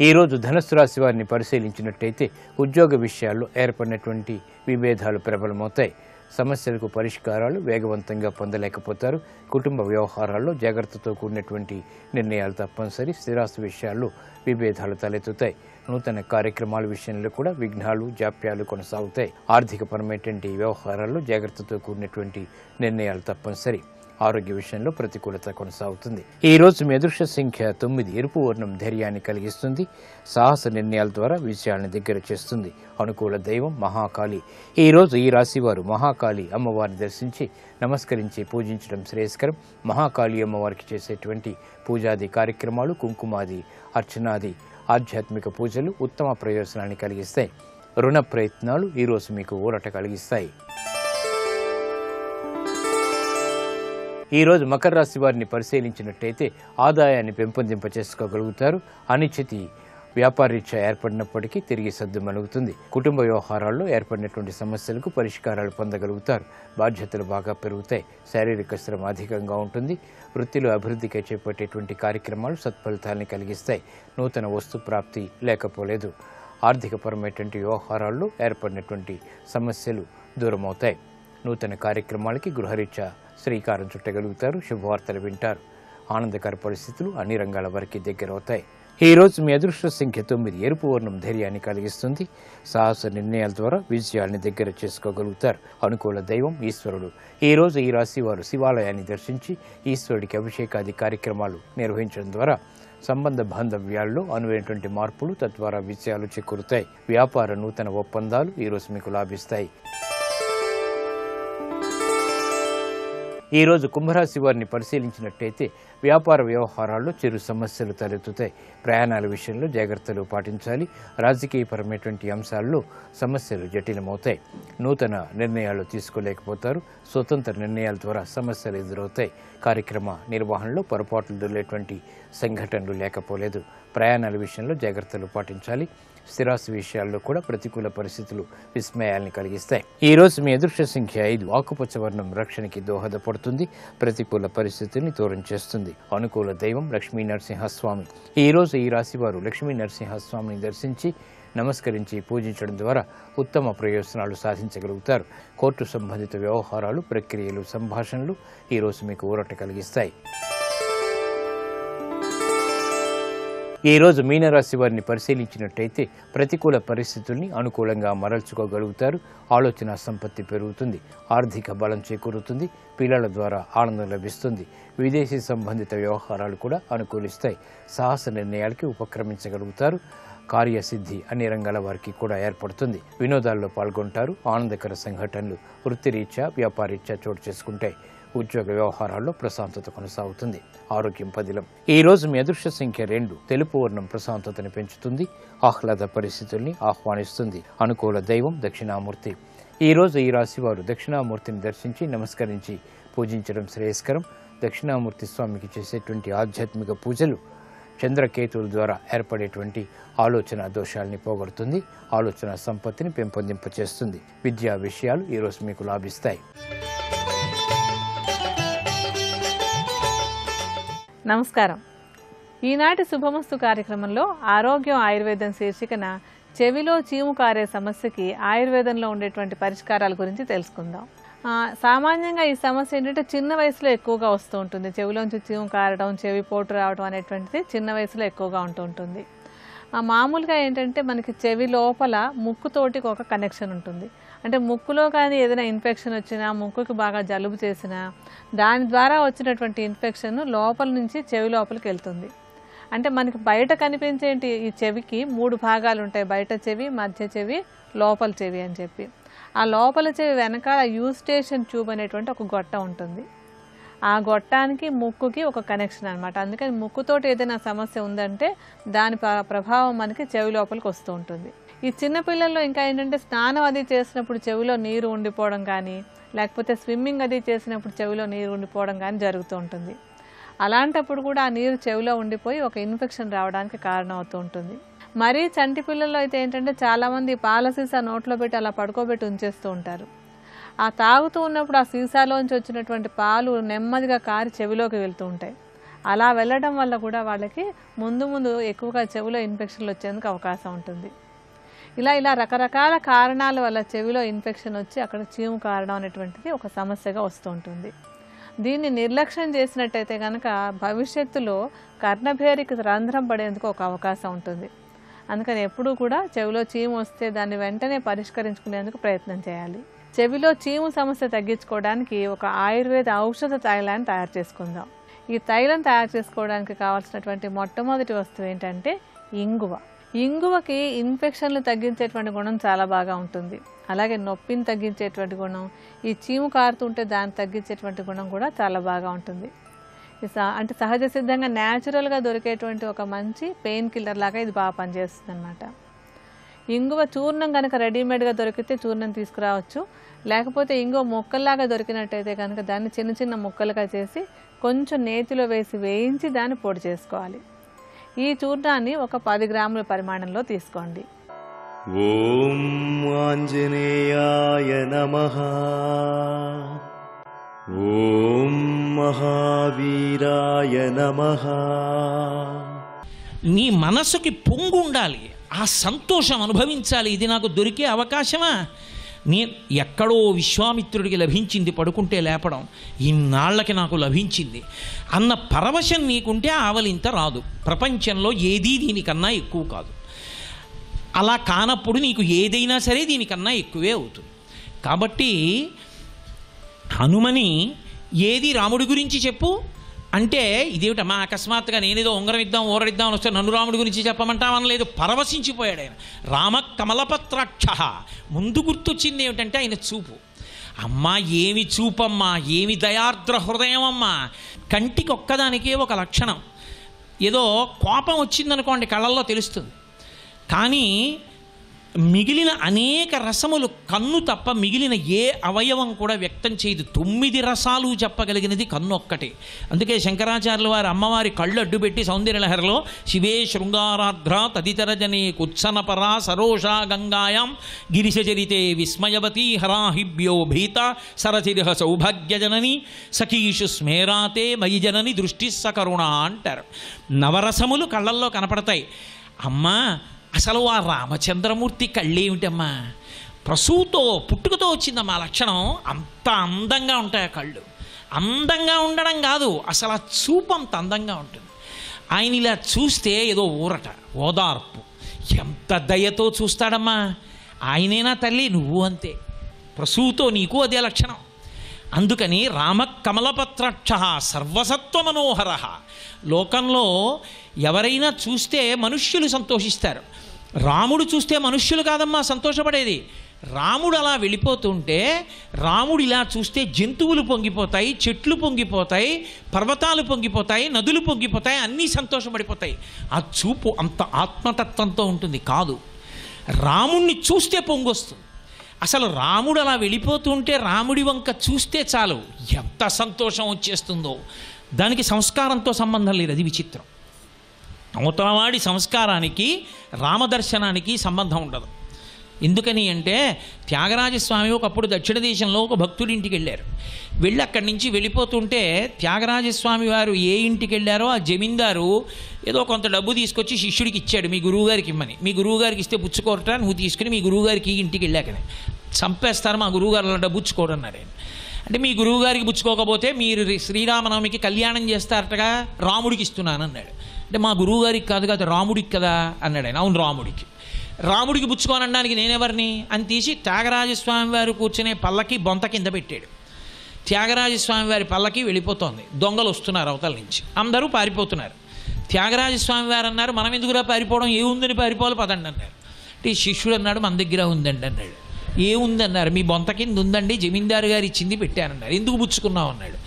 ఈ రోజు ధనుస్సు రాశి వారిని పరిశీలించినట్టయితే ఉద్యోగ విషయాల్లో ఏర్పడినటువంటి విభేదాలు ప్రబలమవుతాయి. సమస్యలకు పరిష్కారాలు వేగవంతంగా పొందలేకపోతారు. కుటుంబ వ్యవహారాల్లో జాగ్రత్తతో కూడినటువంటి నిర్ణయాలు తప్పనిసరి. స్థిరాస్తి విషయాల్లో విభేదాలు తలెత్తుతాయి. నూతన కార్యక్రమాల విషయంలో కూడా విఘ్నాలు, జాప్యాలు కొనసాగుతాయి. ఆర్థికపరమైనటువంటి వ్యవహారాల్లో జాగ్రత్తతో కూడినటువంటి నిర్ణయాలు తప్పనిసరి. ఆరోగ్య విషయంలో ప్రతికూలత కొనసాగుతుంది. ఈ రోజు మీ అదృష్ట సంఖ్య 9. ఎరుపు వర్ణం ధైర్యాన్ని కలిగిస్తుంది. సాహస నిర్ణయాల ద్వారా విషయాలను దగ్గర చేస్తుంది. అనుకూల దైవం మహాకాళి. ఈ రోజు ఈ రాశి వారు మహాకాళి అమ్మవారిని దర్శించి నమస్కరించి పూజించడం శ్రేయస్కరం. మహాకాళి అమ్మవారికి చేసేటువంటి పూజాది కార్యక్రమాలు, కుంకుమాది అర్చనాది ఆధ్యాత్మిక పూజలు ఉత్తమ ప్రయోజనాన్ని కలిగిస్తాయి. రుణ ప్రయత్నాలు ఈ రోజు మీకు ఊరట కలిగిస్తాయి. ఈ రోజు మకర రాశి వారిని పరిశీలించినట్టయితే ఆదాయాన్ని పెంపొందింప చేసుకోగలుగుతారు. అనిశ్చితి వ్యాపారీత్యా ఏర్పడినప్పటికీ తిరిగి సద్దుమణుగుతుంది. కుటుంబ వ్యవహారాల్లో ఏర్పడినటువంటి సమస్యలకు పరిష్కారాలు పొందగలుగుతారు. బాధ్యతలు బాగా పెరుగుతాయి. శారీరక శ్రమ అధికంగా ఉంటుంది. వృత్తిలో అభివృద్ధికి చేపట్టేటువంటి కార్యక్రమాలు సత్ఫలితాలని కలిగిస్తాయి. నూతన వస్తు ప్రాప్తి లేకపోలేదు. ఆర్థికపరమైనటువంటి వ్యవహారాల్లో ఏర్పడినటువంటి సమస్యలు దూరమవుతాయి. నూతన కార్యక్రమాలకి గృహరీత్యా శ్రీకారం చుట్టగలుగుతారు. శుభవార్తలు వింటారు. ఆనందకర పరిస్థితులు అన్ని రంగాల వారికి దగ్గరవుతాయి. ఈ రోజు మీ అదృష్ట సంఖ్య 9. ఎరుపు వర్ణం ధైర్యాన్ని కలిగిస్తుంది. సాహస నిర్ణయాల ద్వారా విజయాన్ని దగ్గర చేసుకోగలుగుతారు. అనుకూల దైవం ఈశ్వరుడు. ఈ రోజు ఈ రాశి వారు శివాలయాన్ని దర్శించి ఈశ్వరుడికి అభిషేకాది కార్యక్రమాలు నిర్వహించడం ద్వారా సంబంధ బాంధవ్యాల్లో అనువైనటువంటి మార్పులు, తద్వారా విజయాలు చేకూరుతాయి. వ్యాపార నూతన ఒప్పందాలు ఈ రోజు మీకు లాభిస్తాయి. ఈ రోజు కుంభరాశి వారిని పరిశీలించినట్టయితే వ్యాపార వ్యవహారాల్లో చిరు సమస్యలు తలెత్తుతాయి. ప్రయాణాల విషయంలో జాగ్రత్తలు పాటించాలి. రాజకీయపరమైనటువంటి అంశాల్లో సమస్యలు జటిలమవుతాయి. నూతన నిర్ణయాలు తీసుకోలేకపోతారు. స్వతంత్ర నిర్ణయాల ద్వారా సమస్యలు ఎదురవుతాయి. కార్యక్రమ నిర్వహణలో పొరపాట్లు దొరికేటువంటి సంఘటనలు లేకపోలేదు. ప్రయాణాల విషయంలో జాగ్రత్తలు పాటించాలి. స్థిరాస్తి విషయాల్లో కూడా ప్రతికూల పరిస్థితులు విస్మయాల్ని కలిగిస్తాయి. ఈ రోజు మీ అదృష్ట సంఖ్య 5. ఆకుపచ్చ వర్ణం రక్షణకి దోహదపడుతుంది. ప్రతికూల పరిస్థితుల్ని దూరం చేస్తుంది. అనుకూల దైవం లక్ష్మీ నరసింహస్వామి. ఈ రోజు ఈ రాశి వారు లక్ష్మీ నరసింహస్వామిని దర్శించి నమస్కరించి పూజించడం ద్వారా ఉత్తమ ప్రయోజనాలు సాధించగలుగుతారు. కోర్టు సంబంధిత వ్యవహారాలు, ప్రక్రియలు, సంభాషణలు ఈ రోజు మీకు ఊరట కలిగిస్తాయి. ఈ రోజు మీనరాశి వారిని పరిశీలించినట్టయితే ప్రతికూల పరిస్థితుల్ని అనుకూలంగా మరల్చుకోగలుగుతారు. ఆలోచన సంపత్తి పెరుగుతుంది. ఆర్థిక బలం చేకూరుతుంది. పిల్లల ద్వారా ఆనందం లభిస్తుంది. విదేశీ సంబంధిత వ్యవహారాలు కూడా అనుకూలిస్తాయి. సాహస నిర్ణయాలకి ఉపక్రమించగలుగుతారు. కార్యసిద్ధి అన్ని రంగాల వారికి కూడా ఏర్పడుతుంది. వినోదాల్లో పాల్గొంటారు. ఆనందకర సంఘటనలు వృత్తిరీత్యా, వ్యాపారీత్యా చోటు చేసుకుంటాయి. ఉద్యోగ వ్యవహారాల్లో ప్రశాంతత కొనసాగుతుంది. ఆరోగ్యం పదిలం. ఈ రోజు మీ అదృష్ట సంఖ్య 2. తెలుపు వర్ణం ప్రశాంతతని పెంచుతుంది. ఆహ్లాద పరిస్థితుల్ని ఆహ్వానిస్తుంది. అనుకూల దైవం దక్షిణామూర్తి. ఈ రోజు ఈ రాశి వారు దక్షిణామూర్తిని దర్శించి నమస్కరించి పూజించడం శ్రేయస్కరం. దక్షిణామూర్తి స్వామికి చేసేటువంటి ఆధ్యాత్మిక పూజలు చంద్రకేతువుల ద్వారా ఏర్పడేటువంటి ఆలోచన దోషాలని పోగొడుతుంది. ఆలోచన సంపత్తిని పెంపొందింపచేస్తుంది. విద్యా విషయాలు ఈ రోజు మీకు లాభిస్తాయి. నమస్కారం. ఈనాటి శుభమస్తు కార్యక్రమంలో ఆరోగ్యం ఆయుర్వేదం శీర్షికన చెవిలో చీము కారే సమస్యకి ఆయుర్వేదంలో ఉండేటువంటి పరిష్కారాల గురించి తెలుసుకుందాం. సామాన్యంగా ఈ సమస్య ఏంటంటే చిన్న వయసులో ఎక్కువగా వస్తూ ఉంటుంది. చెవిలోంచి చీము కారడం, చెవి పోటు రావడం అనేటువంటిది చిన్న వయసులో ఎక్కువగా ఉంటూ ఉంటుంది. మామూలుగా ఏంటంటే మనకి చెవి లోపల ముక్కుతోటి ఒక కనెక్షన్ ఉంటుంది. అంటే ముక్కులో కానీ ఏదైనా ఇన్ఫెక్షన్ వచ్చినా, ముక్కుకి బాగా జలుబు చేసినా దాని ద్వారా వచ్చినటువంటి ఇన్ఫెక్షన్ లోపల నుంచి చెవి లోపలికి వెళ్తుంది. అంటే మనకి బయట కనిపించే ఈ చెవికి 3 భాగాలు ఉంటాయి. బయట చెవి, మధ్య చెవి, లోపల చెవి అని చెప్పి. ఆ లోపల చెవి వెనకాల యూస్టేషన్ ట్యూబ్ అనేటువంటి ఒక గొట్టం ఉంటుంది. ఆ గొట్టానికి ముక్కుకి ఒక కనెక్షన్ అనమాట. అందుకని ముక్కుతోటి ఏదైనా సమస్య ఉందంటే దాని ప్రభావం మనకి చెవి లోపలికి వస్తూ ఉంటుంది. ఈ చిన్నపిల్లల్లో ఇంకా ఏంటంటే స్నానం అది చేసినప్పుడు చెవిలో నీరు ఉండిపోవడం కానీ, లేకపోతే స్విమ్మింగ్ అది చేసినప్పుడు చెవిలో నీరు ఉండిపోవడం కానీ జరుగుతూ ఉంటుంది. అలాంటప్పుడు కూడా ఆ నీరు చెవిలో ఉండిపోయి ఒక ఇన్ఫెక్షన్ రావడానికి కారణం అవుతూ ఉంటుంది. మరీ చంటి పిల్లల్లో అయితే ఏంటంటే చాలామంది పాల సీసా నోట్లో పెట్టి అలా పడుకోబెట్టి ఉంచేస్తూ ఉంటారు. ఆ తాగుతూ ఉన్నప్పుడు ఆ సీసాలోంచి వచ్చినటువంటి పాలు నెమ్మదిగా కారి చెవిలోకి వెళ్తూ ఉంటాయి. అలా వెళ్ళడం వల్ల కూడా వాళ్ళకి ముందు ఎక్కువగా చెవిలో ఇన్ఫెక్షన్లు వచ్చేందుకు అవకాశం ఉంటుంది. ఇలా రకరకాల కారణాల వల్ల చెవిలో ఇన్ఫెక్షన్ వచ్చి అక్కడ చీము కారడం అనేటువంటిది ఒక సమస్యగా వస్తూ ఉంటుంది. దీన్ని నిర్లక్ష్యం చేసినట్టయితే కనుక భవిష్యత్తులో కర్ణభేరికి రంధ్రం పడేందుకు ఒక అవకాశం ఉంటుంది. అందుకని ఎప్పుడూ కూడా చెవిలో చీము వస్తే దాన్ని వెంటనే పరిష్కరించుకునేందుకు ప్రయత్నం చేయాలి. చెవిలో చీము సమస్య తగ్గించుకోవడానికి ఒక ఆయుర్వేద ఔషధ తైలాన్ని తయారు చేసుకుందాం. ఈ తైలం తయారు చేసుకోవడానికి కావాల్సినటువంటి మొట్టమొదటి వస్తువు ఏంటంటే ఇంగువ. ఇంగువకి ఇన్ఫెక్షన్లు తగ్గించేటువంటి గుణం చాలా బాగా ఉంటుంది. అలాగే నొప్పిని తగ్గించేటువంటి గుణం, ఈ చీము కారుతుంటే దాన్ని తగ్గించేటువంటి గుణం కూడా చాలా బాగా ఉంటుంది. అంటే సహజ సిద్ధంగా న్యాచురల్గా దొరికేటువంటి ఒక మంచి పెయిన్ కిల్లర్ లాగా ఇది బాగా పనిచేస్తుంది అన్నమాట. ఇంగువ చూర్ణం కనుక రెడీమేడ్గా దొరికితే చూర్ణం తీసుకురావచ్చు. లేకపోతే ఇంగువ ముక్కల్లాగా దొరికినట్టయితే కనుక దాన్ని చిన్న చిన్న ముక్కలుగా చేసి కొంచెం నేతిలో వేసి వేయించి దాన్ని పొడి చేసుకోవాలి. ఈ చూర్ణాన్ని ఒక 10 గ్రాముల పరిమాణంలో తీసుకోండి. ఓం ఆంజనేయాయ నమః. ఓం మహావీరాయ నమః. నీ మనసుకి పొంగు ఉండాలి, ఆ సంతోషం అనుభవించాలి. ఇది నాకు దొరికే అవకాశమా? ఎక్కడో విశ్వామిత్రుడికి లభించింది పడుకుంటే లేపడం, ఇన్నాళ్ళకి నాకు లభించింది అన్న పరవశం నీకుంటే ఆవలింత రాదు. ప్రపంచంలో ఏదీ దీనికన్నా ఎక్కువ కాదు. అలా కానప్పుడు నీకు ఏదైనా సరే దీనికన్నా ఎక్కువే అవుతుంది. కాబట్టి హనుమని ఏది రాముడి గురించి చెప్పు అంటే, ఇదేమిటమ్మా అకస్మాత్తుగా నేనేదో ఉంగరం ఇద్దాం ఊరడిద్దాం అని వస్తే నన్ను రాముడి గురించి చెప్పమంటామనలేదు. పరవశించిపోయాడు ఆయన. రామ కమలపత్రాక్ష. ముందు గుర్తొచ్చింది ఏమిటంటే ఆయన చూపు. అమ్మా ఏమి చూపమ్మా, ఏమి దయార్ద్ర హృదయం అమ్మా. కంటికి ఒక్కదానికే ఒక లక్షణం. ఏదో కోపం వచ్చిందనుకోండి కళ్ళల్లో తెలుస్తుంది, కానీ మిగిలిన అనేక రసములు కన్ను తప్ప మిగిలిన ఏ అవయవం కూడా వ్యక్తం చేయదు. 9 రసాలు చెప్పగలిగినది కన్ను ఒక్కటే. అందుకే శంకరాచార్యుల వారి అమ్మవారి కళ్ళు అడ్డుపెట్టి సౌందర్యలహరిలో శివే శృంగారాధ్ర తదితరజనే కుత్సనపరా సరోషా గంగాయాం గిరిశచరితే విస్మయవతి హరాహిభ్యో భీత సరసిరిహ సౌభాగ్యజనని సఖీషు స్మేరాతే మయి జనని దృష్టి సకరుణ అంటారు. నవరసములు కళ్ళల్లో కనపడతాయి. అమ్మా అసలు ఆ రామచంద్రమూర్తి కళ్ళేమిటమ్మా, ప్రసూతో పుట్టుకతో వచ్చిందమ్మా లక్షణం. అంత అందంగా ఉంటాయి ఆ కళ్ళు. అందంగా ఉండడం కాదు, అసలు ఆ చూపు అంత అందంగా ఉంటుంది. ఆయన ఇలా చూస్తే ఏదో ఊరట, ఓదార్పు. ఎంత దయతో చూస్తాడమ్మా. ఆయనేనా తల్లి, నువ్వు అంతే. ప్రసూతో నీకు అదే లక్షణం. అందుకని రామ కమలపత్రాక్ష సర్వసత్వ మనోహర. లోకంలో ఎవరైనా చూస్తే మనుష్యులు సంతోషిస్తారు. రాముడు చూస్తే మనుష్యులు కాదమ్మా సంతోషపడేది. రాముడు అలా వెళ్ళిపోతుంటే, రాముడు ఇలా చూస్తే జంతువులు పొంగిపోతాయి, చెట్లు పొంగిపోతాయి, పర్వతాలు పొంగిపోతాయి, నదులు పొంగిపోతాయి, అన్నీ సంతోషపడిపోతాయి. ఆ చూపు అంత ఆత్మతత్వంతో ఉంటుంది. కాదు, రాముణ్ణి చూస్తే పొంగొస్తుంది. అసలు రాముడు అలా వెళ్ళిపోతుంటే రాముడి వంక చూస్తే చాలు ఎంత సంతోషం వచ్చేస్తుందో. దానికి సంస్కారంతో సంబంధం లేదు, అది విచిత్రం. అవతలవాడి సంస్కారానికి రామదర్శనానికి సంబంధం ఉండదు. ఎందుకని అంటే, త్యాగరాజస్వామి ఒకప్పుడు దక్షిణ దేశంలో ఒక భక్తుడి ఇంటికి వెళ్ళారు. వెళ్ళి అక్కడి నుంచి వెళ్ళిపోతుంటే త్యాగరాజస్వామి వారు ఏ ఇంటికి వెళ్ళారో ఆ జమీందారు ఏదో కొంత డబ్బు తీసుకొచ్చి శిష్యుడికి ఇచ్చాడు, మీ గురువుగారికి ఇమ్మని. మీ గురువుగారికి ఇస్తే పుచ్చుకోరట, నువ్వు తీసుకుని మీ గురువుగారికి ఇంటికి వెళ్ళాకనే చంపేస్తారు, మా గురువుగారు అలా డబ్బు పుచ్చుకోరన్నారు. అంటే మీ గురువుగారికి పుచ్చుకోకపోతే మీరు శ్రీరామనవమికి కళ్యాణం చేస్తారటగా, రాముడికి ఇస్తున్నాను అన్నాడు. అంటే మా గురువుగారికి కాదు కదా, రాముడికి కదా అన్నాడు ఆయన. అవును రాముడికి. రాముడికి పుచ్చుకోనడానికి నేనెవరిని అని తీసి త్యాగరాజస్వామి వారు కూర్చునే పల్లకి బొంత కింద పెట్టాడు. త్యాగరాజస్వామి వారి పల్లకి వెళ్ళిపోతోంది. దొంగలు వస్తున్నారు అవతల నుంచి, అందరూ పారిపోతున్నారు. త్యాగరాజస్వామి వారు అన్నారు, మనం ఎందుకురా పారిపోవడం, ఏముందని పారిపోవాలి పదండి అన్నారు. అంటే శిష్యుడు అన్నాడు, మన దగ్గర ఉందండి అన్నాడు. ఏముందన్నారు, మీ బొంత కింద ఉందండి, జమీందారు గారు ఇచ్చింది పెట్టానన్నారు. ఎందుకు పుచ్చుకున్నావు అన్నాడు.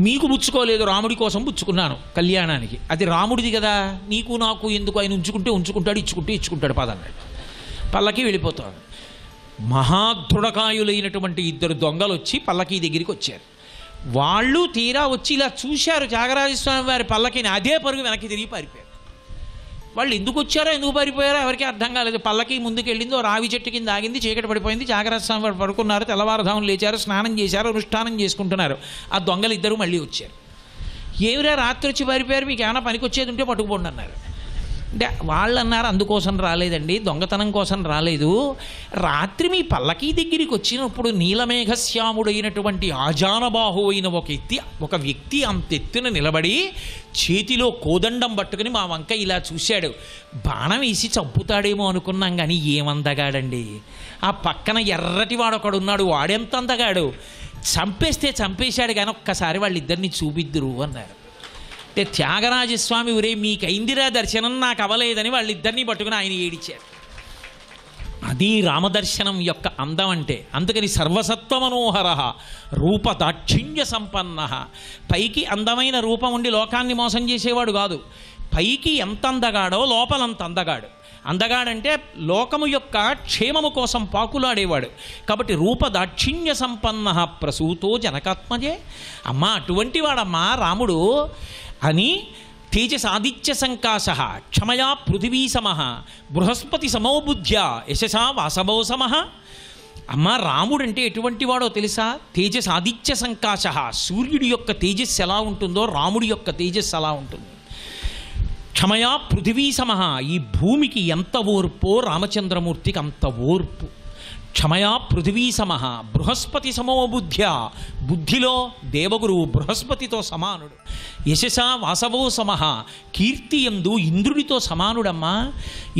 మీకు పుచ్చుకోలేదు, రాముడి కోసం పుచ్చుకున్నాను కళ్యాణానికి. అది రాముడిది కదా, నీకు నాకు ఎందుకు, ఆయన ఉంచుకుంటాడు, ఇచ్చుకుంటాడు పదన్నాడు. పల్లకి వెళ్ళిపోతాడు. మహాదృఢకాయులైనటువంటి 2 దొంగలు వచ్చి పల్లకి దగ్గరికి వచ్చారు. వాళ్ళు తీరా వచ్చి ఇలా చూశారు త్యాగరాజస్వామి వారి పల్లకిని, అదే పరుగు వెనక్కి తిరిగి పారిపోయారు. వాళ్ళు ఎందుకు వచ్చారో ఎందుకు పారిపోయారో ఎవరికి అర్థం కాలేదు. పల్లకి ముందుకు వెళ్ళింది, ఓ రావి చెట్టు కింద ఆగింది, చీకటి పడిపోయింది. త్యాగరాజస్వామి వారు పడుకున్నారు, తెల్లవారుధాములు లేచారు, స్నానం చేశారు, అనుష్ఠానం చేసుకుంటున్నారు. ఆ దొంగలు 2 మళ్ళీ వచ్చారు. ఏమిరా రాత్రి వచ్చి పారిపోయారు, మీకు ఏమైనా పనికి వచ్చేది ఉంటే పట్టుకుపోండి అన్నారు. అంటే వాళ్ళు అన్నారు, అందుకోసం రాలేదండి, దొంగతనం కోసం రాలేదు. రాత్రి మీ పల్లకీ దగ్గరికి వచ్చినప్పుడు నీలమేఘశ్యాముడైనటువంటి ఆజానబాహు అయిన ఒక వ్యక్తి అంత ఎత్తున నిలబడి చేతిలో కోదండం పట్టుకుని మా వంక ఇలా చూశాడు. బాణం వేసి చంపుతాడేమో అనుకున్నాం, కానీ ఏమందగాడండి. ఆ పక్కన ఎర్రటి వాడొకడున్నాడు, వాడెంత అందగాడు. చంపేస్తే చంపేశాడు, కానీ ఒక్కసారి వాళ్ళిద్దరిని చూపిద్దురు అన్నారు. అంటే త్యాగరాజస్వామి ఒరే మీకు ఐందిరా దర్శనం, నాకు అవలేదని వాళ్ళిద్దరినీ పట్టుకుని ఆయన ఏడిచారు. అది రామదర్శనం యొక్క అందం అంటే. అందుకని సర్వసత్వ మనోహర రూప దాక్షిణ్య సంపన్న. పైకి అందమైన రూపం ఉండి లోకాన్ని మోసం చేసేవాడు కాదు. పైకి ఎంత అందగాడో లోపలంత అందగాడు. అందగాడంటే లోకము యొక్క క్షేమము కోసం పాకులాడేవాడు. కాబట్టి రూప దాక్షిణ్య సంపన్న ప్రసూతో జనకాత్మజే. అమ్మా అటువంటి వాడమ్మా రాముడు అని తేజసాదిత్య సంకాశ క్షమయా పృథివీ సమః బృహస్పతి సమో బుద్ధ్యా యశసా వాసవో సమః. అమ్మ రాముడంటే ఎటువంటి వాడో తెలుసా? తేజసాదిత్య సంకాశ, సూర్యుడి యొక్క తేజస్సు ఎలా ఉంటుందో రాముడి యొక్క తేజస్సు అలా ఉంటుంది. క్షమయా పృథివీ సమః, ఈ భూమికి ఎంత ఓర్పో రామచంద్రమూర్తికి అంత ఓర్పు. క్షమయా పృథివీ సమః బృహస్పతి సమో బుద్ధ్యా, బుద్ధిలో దేవగురువు బృహస్పతితో సమానుడు. యశసా వాసవో సమః, కీర్తి యందు ఇంద్రుడితో సమానుడమ్మా.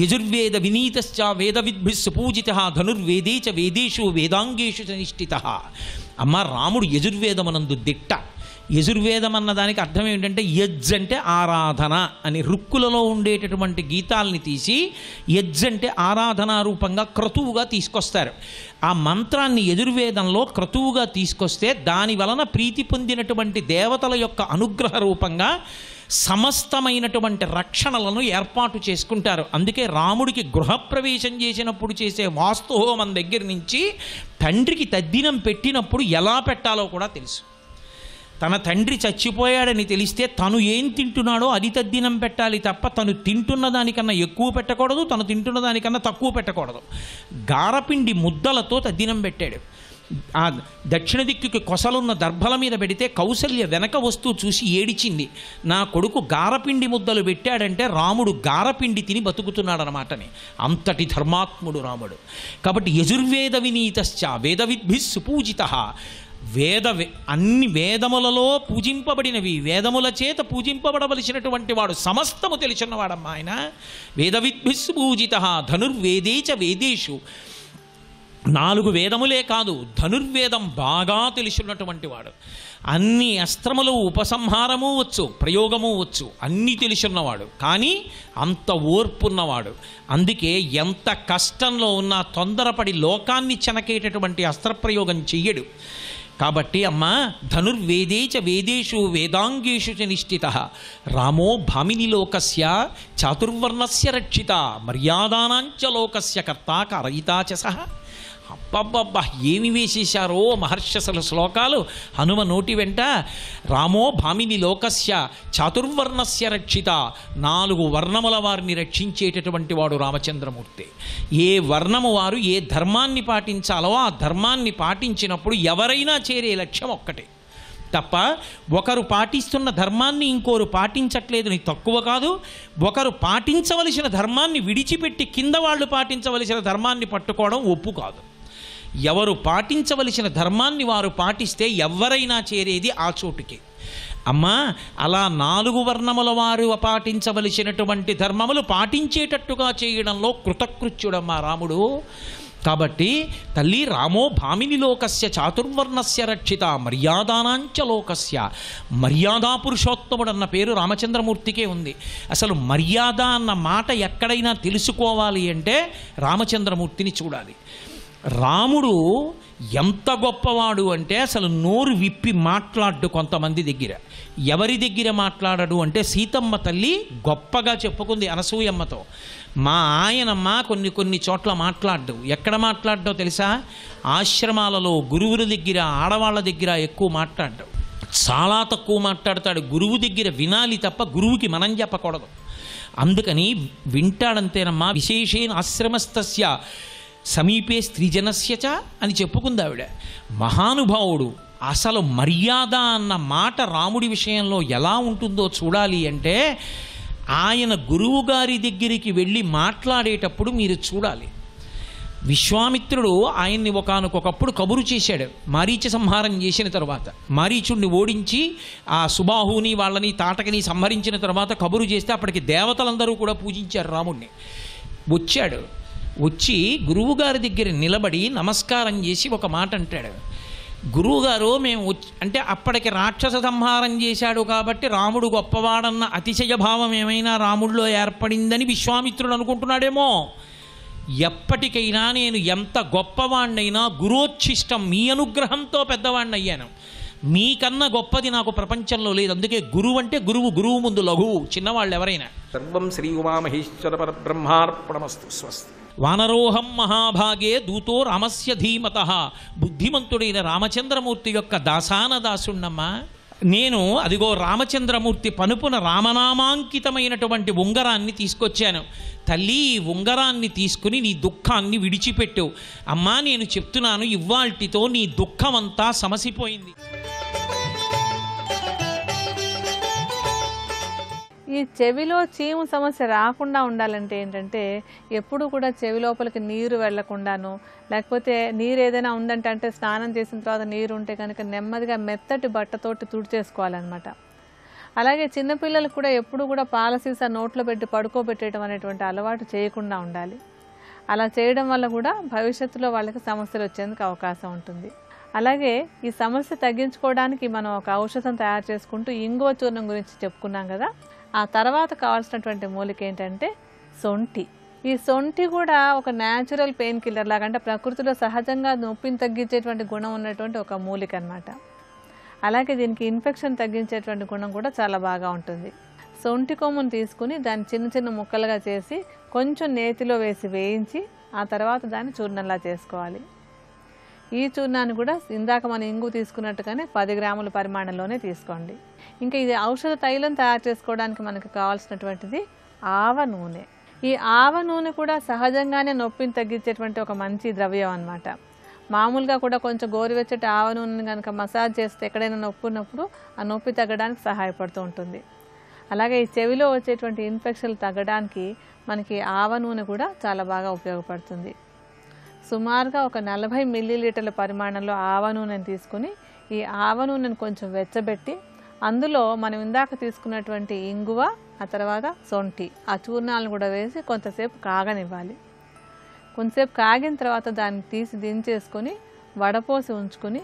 యజుర్వేద వినీతశ్చ వేదవిద్భిః సుపూజితః ధనుర్వేదే చ వేదేషు వేదాంగేషు చ నిష్ఠితః. అమ్మ రాముడు యజుర్వేదమునందు దిట్ట. యజుర్వేదం అన్నదానికి అర్థం ఏంటంటే యజ్ అంటే ఆరాధన అని. రుక్కులలో ఉండేటటువంటి గీతాలని తీసి యజ్ అంటే ఆరాధనా రూపంగా క్రతువుగా తీసుకొస్తారు. ఆ మంత్రాన్ని యజుర్వేదంలో క్రతువుగా తీసుకొస్తే దాని వలన ప్రీతి పొందినటువంటి దేవతల యొక్క అనుగ్రహ రూపంగా సమస్తమైనటువంటి రక్షణలను ఏర్పాటు చేసుకుంటారు. అందుకే రాముడికి గృహప్రవేశం చేసినప్పుడు చేసే వాస్తుహోమం దగ్గర నుంచి తండ్రికి తద్దినం పెట్టినప్పుడు ఎలా పెట్టాలో కూడా తెలుసు. తన తండ్రి చచ్చిపోయాడని తెలిస్తే తను ఏం తింటున్నాడో అది తద్దినం పెట్టాలి తప్ప తను తింటున్న దానికన్నా ఎక్కువ పెట్టకూడదు, తను తింటున్న దానికన్నా తక్కువ పెట్టకూడదు. గారపిండి ముద్దలతో తద్దినం పెట్టాడు. ఆ దక్షిణ దిక్కుకి కొసలున్న దర్భల మీద పెడితే కౌసల్య వెనక వస్తూ చూసి ఏడిచింది. నా కొడుకు గారపిండి ముద్దలు పెట్టాడంటే రాముడు గారపిండి తిని బతుకుతున్నాడనమాటని. అంతటి ధర్మాత్ముడు రాముడు. కాబట్టి యజుర్వేద వినీతశ్చ వేదవిద్భిః సుపూజితః, అన్ని వేదములలో పూజింపబడినవి, వేదముల చేత పూజింపబడవలసినటువంటి వాడు, సమస్తము తెలిసినవాడమ్మా ఆయన. వేదవిద్భిః పూజితః ధనుర్వేదే చ వేదేషు, 4 వేదములే కాదు ధనుర్వేదం బాగా తెలిసినటువంటి వాడు. అన్ని అస్త్రములు ఉపసంహారము వచ్చు, ప్రయోగము వచ్చు, అన్నీ తెలిసిన్నవాడు. కానీ అంత ఓర్పున్నవాడు. అందుకే ఎంత కష్టంలో ఉన్నా తొందరపడి లోకాన్ని చెనకేటటువంటి అస్త్రప్రయోగం చెయ్యడు. కాబట్టి అమ్మ ధనుర్వేదే చ వేదేషు వేదాంగేషు చ నిష్ఠితః రామో భామిని లోకస్య చాతుర్వర్ణస్య రక్షిత మర్యాదానాంచ లోకస్య కర్త కారయితా చ సహ. అబ్బబ్బబ్బా ఏమి వేసేశారో మహర్షుల శ్లోకాలు హనుమ నోటి వెంట. రామో భామిని లోకస్య చాతుర్వర్ణస్య రక్షిత, 4 వర్ణముల వారిని రక్షించేటటువంటి వాడు రామచంద్రమూర్తి. ఏ వర్ణము వారు ఏ ధర్మాన్ని పాటించాలో ఆ ధర్మాన్ని పాటించినప్పుడు ఎవరైనా చేరే లక్ష్యం ఒక్కటే తప్ప ఒకరు పాటిస్తున్న ధర్మాన్ని ఇంకోరు పాటించట్లేదు నీ తక్కువ కాదు. ఒకరు పాటించవలసిన ధర్మాన్ని విడిచిపెట్టి కింద వాళ్ళు పాటించవలసిన ధర్మాన్ని పట్టుకోవడం ఒప్పు కాదు. ఎవరు పాటించవలసిన ధర్మాన్ని వారు పాటిస్తే ఎవరైనా చేరేది ఆ చోటుకి. అమ్మా అలా 4 వర్ణముల వారు పాటించవలసినటువంటి ధర్మములు పాటించేటట్టుగా చేయడంలో కృతకృత్యుడమ్మా రాముడు. కాబట్టి తల్లి రామో భామిని లోకస్య చాతుర్వర్ణస్య రక్షిత మర్యాదానాంచ లోకస్య, మర్యాదా పురుషోత్తముడు అన్న పేరు రామచంద్రమూర్తికే ఉంది. అసలు మర్యాద అన్న మాట ఎక్కడైనా తెలుసుకోవాలి అంటే రామచంద్రమూర్తిని చూడాలి. రాముడు ఎంత గొప్పవాడు అంటే అసలు నోరు విప్పి మాట్లాడు కొంతమంది దగ్గర. ఎవరి దగ్గర మాట్లాడడు అంటే సీతమ్మ తల్లి గొప్పగా చెప్పుకుంది అనసూయమ్మతో. మా ఆయనమ్మ కొన్ని చోట్ల మాట్లాడ్డు. ఎక్కడ మాట్లాడ్డో తెలుసా? ఆశ్రమాలలో గురువుల దగ్గర ఆడవాళ్ళ దగ్గర ఎక్కువ మాట్లాడ్డు. చాలా తక్కువ మాట్లాడతాడు. గురువు దగ్గర వినాలి తప్ప గురువుకి మనం చెప్పకూడదు. అందుకని వింటాడంతేనమ్మా. విశేషేణ ఆశ్రమస్తస్య సమీపే స్త్రీజనస్య చ అని చెప్పుకుంది ఆవిడ. మహానుభావుడు. అసలు మర్యాద అన్న మాట రాముడి విషయంలో ఎలా ఉంటుందో చూడాలి అంటే ఆయన గురువుగారి దగ్గరికి వెళ్ళి మాట్లాడేటప్పుడు మీరు చూడాలి. విశ్వామిత్రుడు ఆయన్ని ఒకానొకప్పుడు కబురు చేశాడు. మారీచ సంహారం చేసిన తర్వాత మారీచుడిని ఓడించి ఆ సుబాహుని వాళ్ళని తాటకని సంహరించిన తర్వాత కబురు చేస్తే అప్పటికి దేవతలందరూ కూడా పూజించారు రాముడిని. వచ్చాడు. వచ్చి గురువుగారి దగ్గర నిలబడి నమస్కారం చేసి ఒక మాట అంటాడు. గురువుగారు మేము అంటే అప్పటికి రాక్షస సంహారం చేశాడు కాబట్టి రాముడు గొప్పవాడన్న అతిశయ భావం ఏమైనా రాముడిలో ఏర్పడిందని విశ్వామిత్రుడు అనుకుంటున్నాడేమో. ఎప్పటికైనా నేను ఎంత గొప్పవాణ్ణైనా గురోచ్ఛిష్టం మీ అనుగ్రహంతో పెద్దవాణ్ణి అయ్యాను. మీకన్నా గొప్పది నాకు ప్రపంచంలో లేదు. అందుకే గురువు అంటే గురువు ముందు లఘువు, చిన్నవాళ్ళు ఎవరైనా. సర్వం శ్రీ ఉమామహేశ్వర పరబ్రహ్మార్పణమస్తు. స్వస్తి. వానరోహం మహాభాగే దూతో రామస్య ధీమత. బుద్ధిమంతుడైన రామచంద్రమూర్తి యొక్క దాసాన దాసుణ్ణమ్మా. నేను అదిగో రామచంద్రమూర్తి పనుపున రామనామాంకితమైనటువంటి ఉంగరాన్ని తీసుకొచ్చాను. తల్లి, ఈ ఉంగరాన్ని తీసుకుని నీ దుఃఖాన్ని విడిచిపెట్టు. అమ్మా, నేను చెప్తున్నాను, ఇవ్వాల్టితో నీ దుఃఖమంతా సమసిపోయింది. ఈ చెవిలో చీము సమస్య రాకుండా ఉండాలంటే ఏంటంటే, ఎప్పుడు కూడా చెవి లోపలికి నీరు వెళ్లకుండాను, లేకపోతే నీరు ఏదైనా ఉందంటే, అంటే స్నానం చేసిన తర్వాత నీరు ఉంటే కనుక నెమ్మదిగా మెత్తటి బట్టతోటి తుడిచేసుకోవాలన్నమాట. అలాగే చిన్నపిల్లలకు కూడా ఎప్పుడు కూడా పాల సీసా నోట్లో పెట్టి పడుకోబెట్టడం అనేటువంటి అలవాటు చేయకుండా ఉండాలి. అలా చేయడం వల్ల కూడా భవిష్యత్తులో వాళ్ళకి సమస్యలు వచ్చేందుకు అవకాశం ఉంటుంది. అలాగే ఈ సమస్య తగ్గించుకోవడానికి మనం ఒక ఔషధం తయారు చేసుకుంటూ ఇంగువ చూర్ణం గురించి చెప్పుకున్నాం కదా. ఆ తర్వాత కావాల్సినటువంటి మూలిక ఏంటంటే సొంఠి. ఈ సొంఠి కూడా ఒక న్యాచురల్ పెయిన్ కిల్లర్ లాగా, అంటే ప్రకృతిలో సహజంగా నొప్పిని తగ్గించేటువంటి గుణం ఉన్నటువంటి ఒక మూలిక అన్నమాట. అలాగే దీనికి ఇన్ఫెక్షన్ తగ్గించేటువంటి గుణం కూడా చాలా బాగా ఉంటుంది. సొంఠి కొమ్మును తీసుకుని దాన్ని చిన్న చిన్న ముక్కలుగా చేసి కొంచెం నేతిలో వేసి వేయించి ఆ తర్వాత దాన్ని చూర్ణంలా చేసుకోవాలి. ఈ చూర్ణాన్ని కూడా ఇందాక మనం ఇంగు తీసుకున్నట్టుగానే 10 గ్రాముల పరిమాణంలోనే తీసుకోండి. ఇంకా ఇది ఔషధ తైలం తయారు చేసుకోవడానికి మనకు కావాల్సినటువంటిది ఆవ నూనె. ఈ ఆవ నూనె కూడా సహజంగానే నొప్పిని తగ్గించేటువంటి ఒక మంచి ద్రవ్యం అన్నమాట. మామూలుగా కూడా కొంచెం గోరువెచ్చటి ఆవ నూనెని కనుక మసాజ్ చేస్తే ఎక్కడైనా నొప్పి ఉన్నప్పుడు ఆ నొప్పి తగ్గడానికి సహాయపడుతూ ఉంటుంది. అలాగే ఈ చెవిలో వచ్చేటువంటి ఇన్ఫెక్షన్లు తగ్గడానికి మనకి ఆవ నూనె కూడా చాలా బాగా ఉపయోగపడుతుంది. సుమారుగా ఒక 40 మిల్లీలీటర్ల పరిమాణంలో ఆవ నూనెని తీసుకుని ఈ ఆవ నూనెను కొంచెం వెచ్చబెట్టి అందులో మనం ఇందాక తీసుకున్నటువంటి ఇంగువ, ఆ తర్వాత సొంఠి, ఆ చూర్ణాలను కూడా వేసి కొంతసేపు కాగనివ్వాలి. కొంతసేపు కాగిన తర్వాత దాన్ని తీసి దించేసుకొని వడపోసి ఉంచుకొని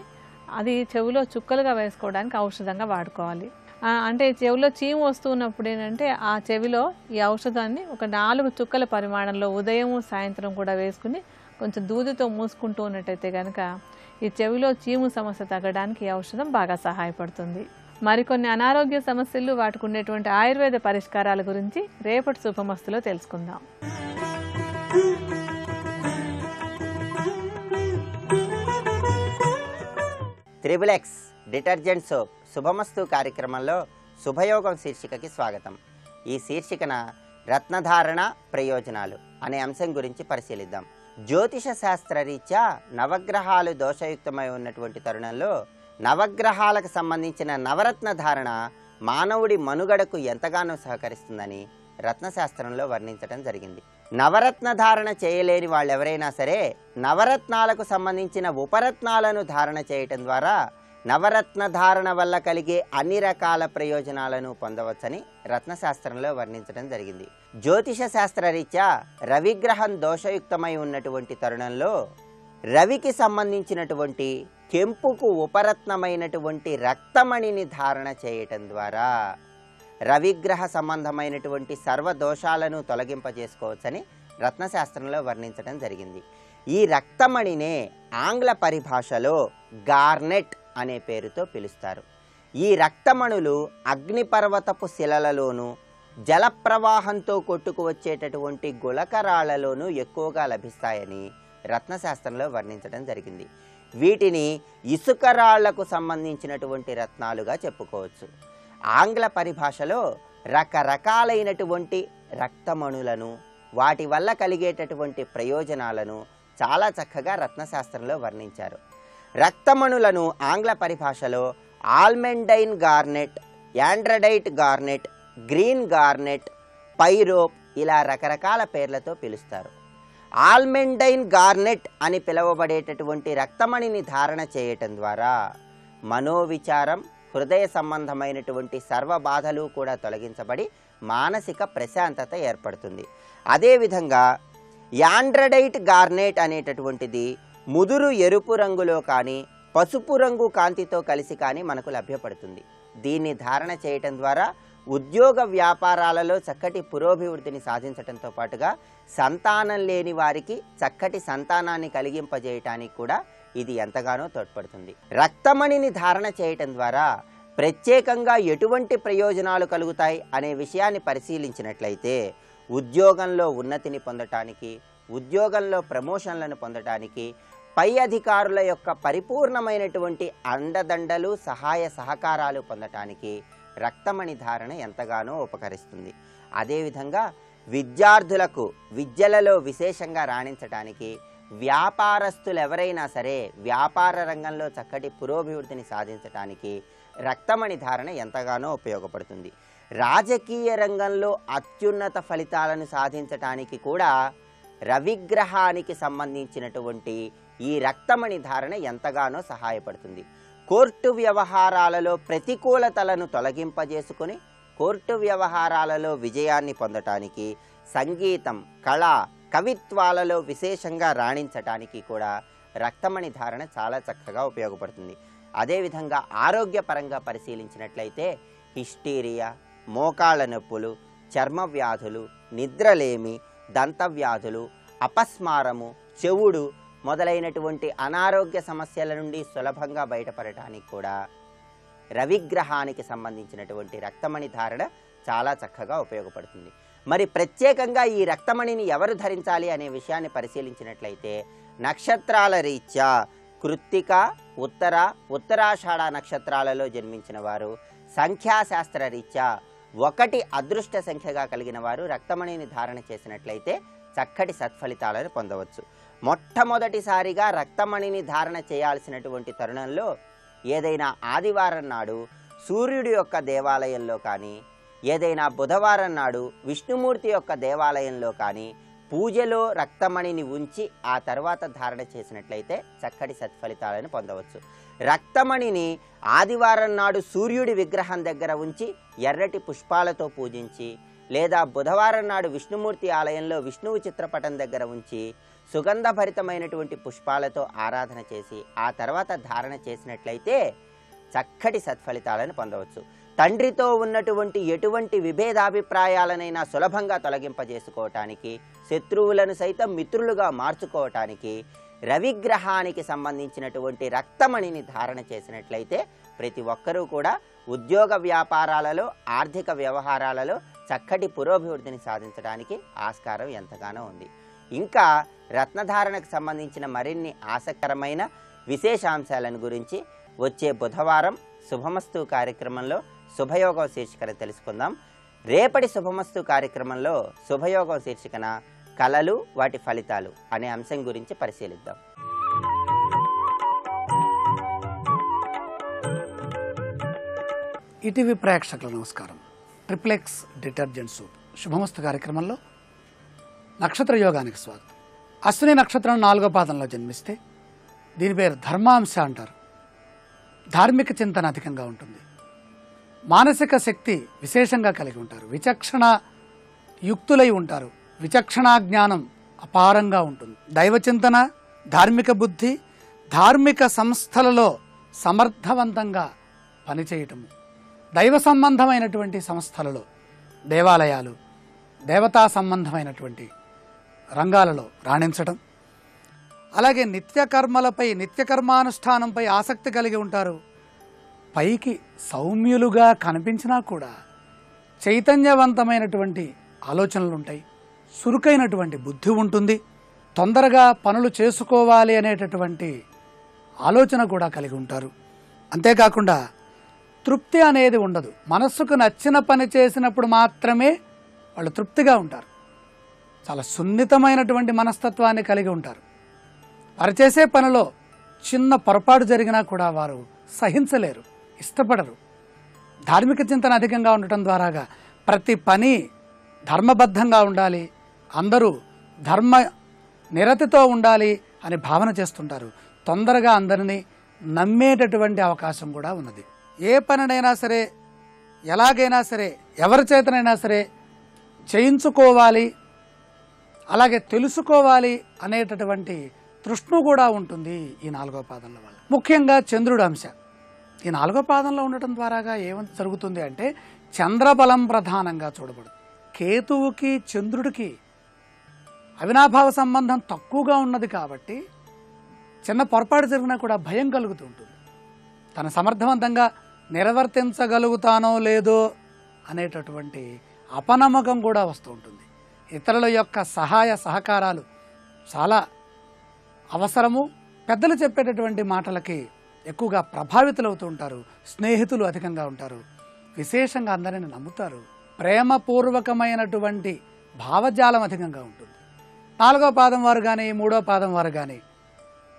అది చెవిలో చుక్కలుగా వేసుకోవడానికి ఔషధంగా వాడుకోవాలి. అంటే చెవిలో చీము వస్తున్నప్పుడు ఏంటంటే ఆ చెవిలో ఈ ఔషధాన్ని ఒక 4 చుక్కల పరిమాణంలో ఉదయం సాయంత్రం కూడా వేసుకుని కొంచెం దూదితో మూసుకుంటూ ఉన్నట్టయితే కనుక ఈ చెవిలో చీము సమస్య తగ్గడానికి ఈ ఔషధం బాగా సహాయపడుతుంది. మరికొన్ని అనారోగ్య సమస్యలు, వాటికి ఉండేటువంటి ఆయుర్వేద పరిష్కారాల గురించి రేపటి శుభమస్తులో తెలుసుకుందాం. త్రిబుల్-ఎక్స్ డిటర్జెంట్ సోప్ శుభమస్తు కార్యక్రమంలో శుభయోగం శీర్షికకి స్వాగతం. ఈ శీర్షికన రత్నధారణ ప్రయోజనాలు అనే అంశం గురించి పరిశీలిద్దాం. జ్యోతిష శాస్త్రరీత్యా నవగ్రహాలు దోషయుక్తమై ఉన్నటువంటి తరుణంలో నవగ్రహాలకు సంబంధించిన నవరత్న ధారణ మానవుడి మనుగడకు ఎంతగానో సహకరిస్తుందని రత్నశాస్త్రంలో వర్ణించడం జరిగింది. నవరత్న ధారణ చేయలేని వాళ్ళు ఎవరైనా సరే నవరత్నాలకు సంబంధించిన ఉపరత్నాలను ధారణ చేయటం ద్వారా నవరత్న ధారణ వల్ల కలిగే అన్ని రకాల ప్రయోజనాలను పొందవచ్చని రత్నశాస్త్రంలో వర్ణించడం జరిగింది. జ్యోతిష శాస్త్రరీత్యా రవిగ్రహం దోషయుక్తమై ఉన్నటువంటి తరుణంలో రవికి సంబంధించినటువంటి కెంపుకు ఉపరత్నమైనటువంటి రక్తమణిని ధారణ చేయటం ద్వారా రవిగ్రహ సంబంధమైనటువంటి సర్వదోషాలను తొలగింపజేసుకోవచ్చని రత్నశాస్త్రంలో వర్ణించడం జరిగింది. ఈ రక్తమణినే ఆంగ్ల పరిభాషలో గార్నెట్ అనే పేరుతో పిలుస్తారు. ఈ రక్తమణులు అగ్నిపర్వతపు శిలలలోనూ జలప్రవాహంతో కొట్టుకు వచ్చేటటువంటి గులకరాళ్లలోనూ ఎక్కువగా లభిస్తాయని రత్నశాస్త్రంలో వర్ణించడం జరిగింది. వీటిని ఇసుక రాళ్లకు సంబంధించినటువంటి రత్నాలుగా చెప్పుకోవచ్చు. ఆంగ్ల పరిభాషలో రకరకాలైనటువంటి రక్తమణులను, వాటి వల్ల కలిగేటటువంటి ప్రయోజనాలను చాలా చక్కగా రత్నశాస్త్రంలో వర్ణించారు. రక్తమణులను ఆంగ్ల పరిభాషలో ఆల్మెండైన్ గార్నెట్, యాండ్రడైట్ గార్నెట్, గ్రీన్ గార్నెట్, పైరోప్ ఇలా రకరకాల పేర్లతో పిలుస్తారు. ఆల్మెండైన్ గార్నెట్ అని పిలువబడేటటువంటి రక్తమణిని ధారణ చేయటం ద్వారా మనోవిచారం, హృదయ సంబంధమైనటువంటి సర్వ బాధలు కూడా తొలగించబడి మానసిక ప్రశాంతత ఏర్పడుతుంది. అదేవిధంగా యాండ్రడైట్ గార్నెట్ అనేటటువంటిది ముదురు ఎరుపు రంగులో కానీ పసుపు రంగు కాంతితో కలిసి కానీ మనకు లభ్యపడుతుంది. దీన్ని ధారణ చేయటం ద్వారా ఉద్యోగ వ్యాపారాలలో చక్కటి పురోభివృద్ధిని సాధించడంతో పాటుగా సంతానం లేని వారికి చక్కటి సంతానాన్ని కలిగింపజేయటానికి కూడా ఇది ఎంతగానో తోడ్పడుతుంది. రక్తమణిని ధారణ చేయటం ద్వారా ప్రత్యేకంగా ఎటువంటి ప్రయోజనాలు కలుగుతాయి అనే విషయాన్ని పరిశీలించినట్లయితే ఉద్యోగంలో ఉన్నతిని పొందటానికి, ఉద్యోగంలో ప్రమోషన్లను పొందటానికి, పై అధికారుల యొక్క పరిపూర్ణమైనటువంటి అండదండలు సహాయ సహకారాలు పొందటానికి రక్తమణి ధారణ ఎంతగానో ఉపకరిస్తుంది. అదేవిధంగా విద్యార్థులకు విద్యలలో విశేషంగా రాణించటానికి, వ్యాపారస్తులు ఎవరైనా సరే వ్యాపార రంగంలో చక్కటి పురోభివృద్ధిని సాధించటానికి రక్తమణి ధారణ ఎంతగానో ఉపయోగపడుతుంది. రాజకీయ రంగంలో అత్యున్నత ఫలితాలను సాధించటానికి కూడా రవిగ్రహానికి సంబంధించినటువంటి ఈ రక్తమణి ధారణ ఎంతగానో సహాయపడుతుంది. కోర్టు వ్యవహారాలలో ప్రతికూలతలను తొలగింపజేసుకొని కోర్టు వ్యవహారాలలో విజయాన్ని పొందటానికి, సంగీతం, కళ, కవిత్వాలలో విశేషంగా రాణించటానికి కూడా రక్తమణి ధారణ చాలా చక్కగా ఉపయోగపడుతుంది. అదేవిధంగా ఆరోగ్యపరంగా పరిశీలించినట్లయితే హిస్టీరియా, మోకాళ్ళ నొప్పులు, చర్మ వ్యాధులు, నిద్రలేమి, దంతవ్యాధులు, అపస్మారము, చెవుడు మొదలైనటువంటి అనారోగ్య సమస్యల నుండి సులభంగా బయటపడటానికి కూడా రవిగ్రహానికి సంబంధించినటువంటి రక్తమణి ధారణ చాలా చక్కగా ఉపయోగపడుతుంది. మరి ప్రత్యేకంగా ఈ రక్తమణిని ఎవరు ధరించాలి అనే విషయాన్ని పరిశీలించినట్లయితే నక్షత్రాల రీత్యా కృత్తిక, ఉత్తర, ఉత్తరాషాఢ నక్షత్రాలలో జన్మించిన వారు, సంఖ్యాశాస్త్ర రీత్యా 1 అదృష్ట సంఖ్యగా కలిగిన వారు రక్తమణిని ధారణ చేసినట్లయితే చక్కటి సత్ఫలితాలను పొందవచ్చు. మొట్టమొదటిసారిగా రక్తమణిని ధారణ చేయాల్సినటువంటి తరుణంలో ఏదైనా ఆదివారం నాడు సూర్యుడి యొక్క దేవాలయంలో కానీ, ఏదైనా బుధవారం నాడు విష్ణుమూర్తి యొక్క దేవాలయంలో కానీ పూజలో రక్తమణిని ఉంచి ఆ తర్వాత ధారణ చేసినట్లయితే చక్కటి సత్ఫలితాలను పొందవచ్చు. రక్తమణిని ఆదివారం నాడు సూర్యుడి విగ్రహం దగ్గర ఉంచి ఎర్రటి పుష్పాలతో పూజించి, లేదా బుధవారం నాడు విష్ణుమూర్తి ఆలయంలో విష్ణువు చిత్రపటం దగ్గర ఉంచి సుగంధభరితమైనటువంటి పుష్పాలతో ఆరాధన చేసి ఆ తర్వాత ధారణ చేసినట్లయితే చక్కటి సత్ఫలితాలను పొందవచ్చు. తండ్రితో ఉన్నటువంటి ఎటువంటి విభేదాభిప్రాయాలనైనా సులభంగా తొలగింపజేసుకోవటానికి, శత్రువులను సైతం మిత్రులుగా మార్చుకోవటానికి రవిగ్రహానికి సంబంధించినటువంటి రక్తమణిని ధారణ చేసినట్లయితే ప్రతి ఒక్కరూ కూడా ఉద్యోగ వ్యాపారాలలో, ఆర్థిక వ్యవహారాలలో చక్కటి పురోభివృద్ధిని సాధించడానికి ఆస్కారం ఎంతగానో ఉంది. ఇంకా రత్నధారణకు సంబంధించిన మరిన్ని ఆసక్తికరమైన విశేషాంశాలను గురించి వచ్చే బుధవారం శుభమస్తు కార్యక్రమంలో శుభయోగం శీర్షికన తెలుసుకుందాం. రేపటి శుభమస్తు కార్యక్రమంలో శుభయోగం శీర్షికన కళలు, వాటి ఫలితాలు అనే అంశం గురించి పరిశీలిద్దాం. ఈటీవీ ప్రేక్షకులకు నమస్కారం. ట్రిప్లెక్స్ డిటర్జెంట్ సోప్ శుభమస్తు కార్యక్రమంలో నక్షత్ర యోగానికి స్వాగతం. అశ్విని నక్షత్రం 4వ పాదంలో జన్మిస్తే దీని పేరు ధర్మాంశ అంటారు. ధార్మిక చింతన అధికంగా ఉంటుంది. మానసిక శక్తి విశేషంగా కలిగి ఉంటారు. విచక్షణ యుక్తులై ఉంటారు. విచక్షణా జ్ఞానం అపారంగా ఉంటుంది. దైవచింతన, ధార్మిక బుద్ధి, ధార్మిక సంస్థలలో సమర్థవంతంగా పనిచేయటము, దైవ సంబంధమైనటువంటి సంస్థలలో, దేవాలయాలు, దేవతా సంబంధమైనటువంటి రంగాలలో రాణించడం, అలాగే నిత్యకర్మలపై, నిత్యకర్మానుష్ఠానంపై ఆసక్తి కలిగి ఉంటారు. పైకి సౌమ్యులుగా కనిపించినా కూడా చైతన్యవంతమైనటువంటి ఆలోచనలు ఉంటాయి. చురుకైనటువంటి బుద్ధి ఉంటుంది. తొందరగా పనులు చేసుకోవాలి అనేటటువంటి ఆలోచన కూడా కలిగి ఉంటారు. అంతేకాకుండా తృప్తి అనేది ఉండదు. మనస్సుకు నచ్చిన పని చేసినప్పుడు మాత్రమే వాళ్ళు తృప్తిగా ఉంటారు. చాలా సున్నితమైనటువంటి మనస్తత్వాన్ని కలిగి ఉంటారు. వారు చేసే పనిలో చిన్న పొరపాటు జరిగినా కూడా వారు సహించలేరు, ఇష్టపడరు. ధార్మిక చింతన అధికంగా ఉండటం ద్వారాగా ప్రతి పని ధర్మబద్ధంగా ఉండాలి, అందరూ ధర్మ నిరతితో ఉండాలి అని భావన చేస్తుంటారు. తొందరగా అందరినీ నమ్మేటటువంటి అవకాశం కూడా ఉన్నది. ఏ పనినైనా సరే, ఎలాగైనా సరే, ఎవరి చేతనైనా సరే చేయించుకోవాలి, అలాగే తెలుసుకోవాలి అనేటటువంటి తృష్ణ కూడా ఉంటుంది ఈ 4వ పాదంలో వల్ల. ముఖ్యంగా చంద్రుడు అంశ ఈ 4వ పాదంలో ఉండటం ద్వారాగా ఏం జరుగుతుంది అంటే చంద్రబలం ప్రధానంగా చూడబడుతుంది. కేతువుకి చంద్రుడికి అవినాభావ సంబంధం తక్కువగా ఉన్నది కాబట్టి చిన్న పొరపాటు జరిగినా కూడా భయం కలుగుతూ ఉంటుంది. తను సమర్థవంతంగా నిర్వర్తించగలుగుతానో లేదో అనేటటువంటి అపనమ్మకం కూడా వస్తూ ఉంటుంది. ఇతరుల యొక్క సహాయ సహకారాలు చాలా అవసరము, పెద్దలు చెప్పేటటువంటి మాటలకి ఎక్కువగా ప్రభావితులవుతూ ఉంటారు. స్నేహితులు అధికంగా ఉంటారు. విశేషంగా అందరిని నమ్ముతారు. ప్రేమపూర్వకమైనటువంటి భావజాలం అధికంగా ఉంటుంది. 4వ పాదం వారు కానీ 3వ పాదం వారు కానీ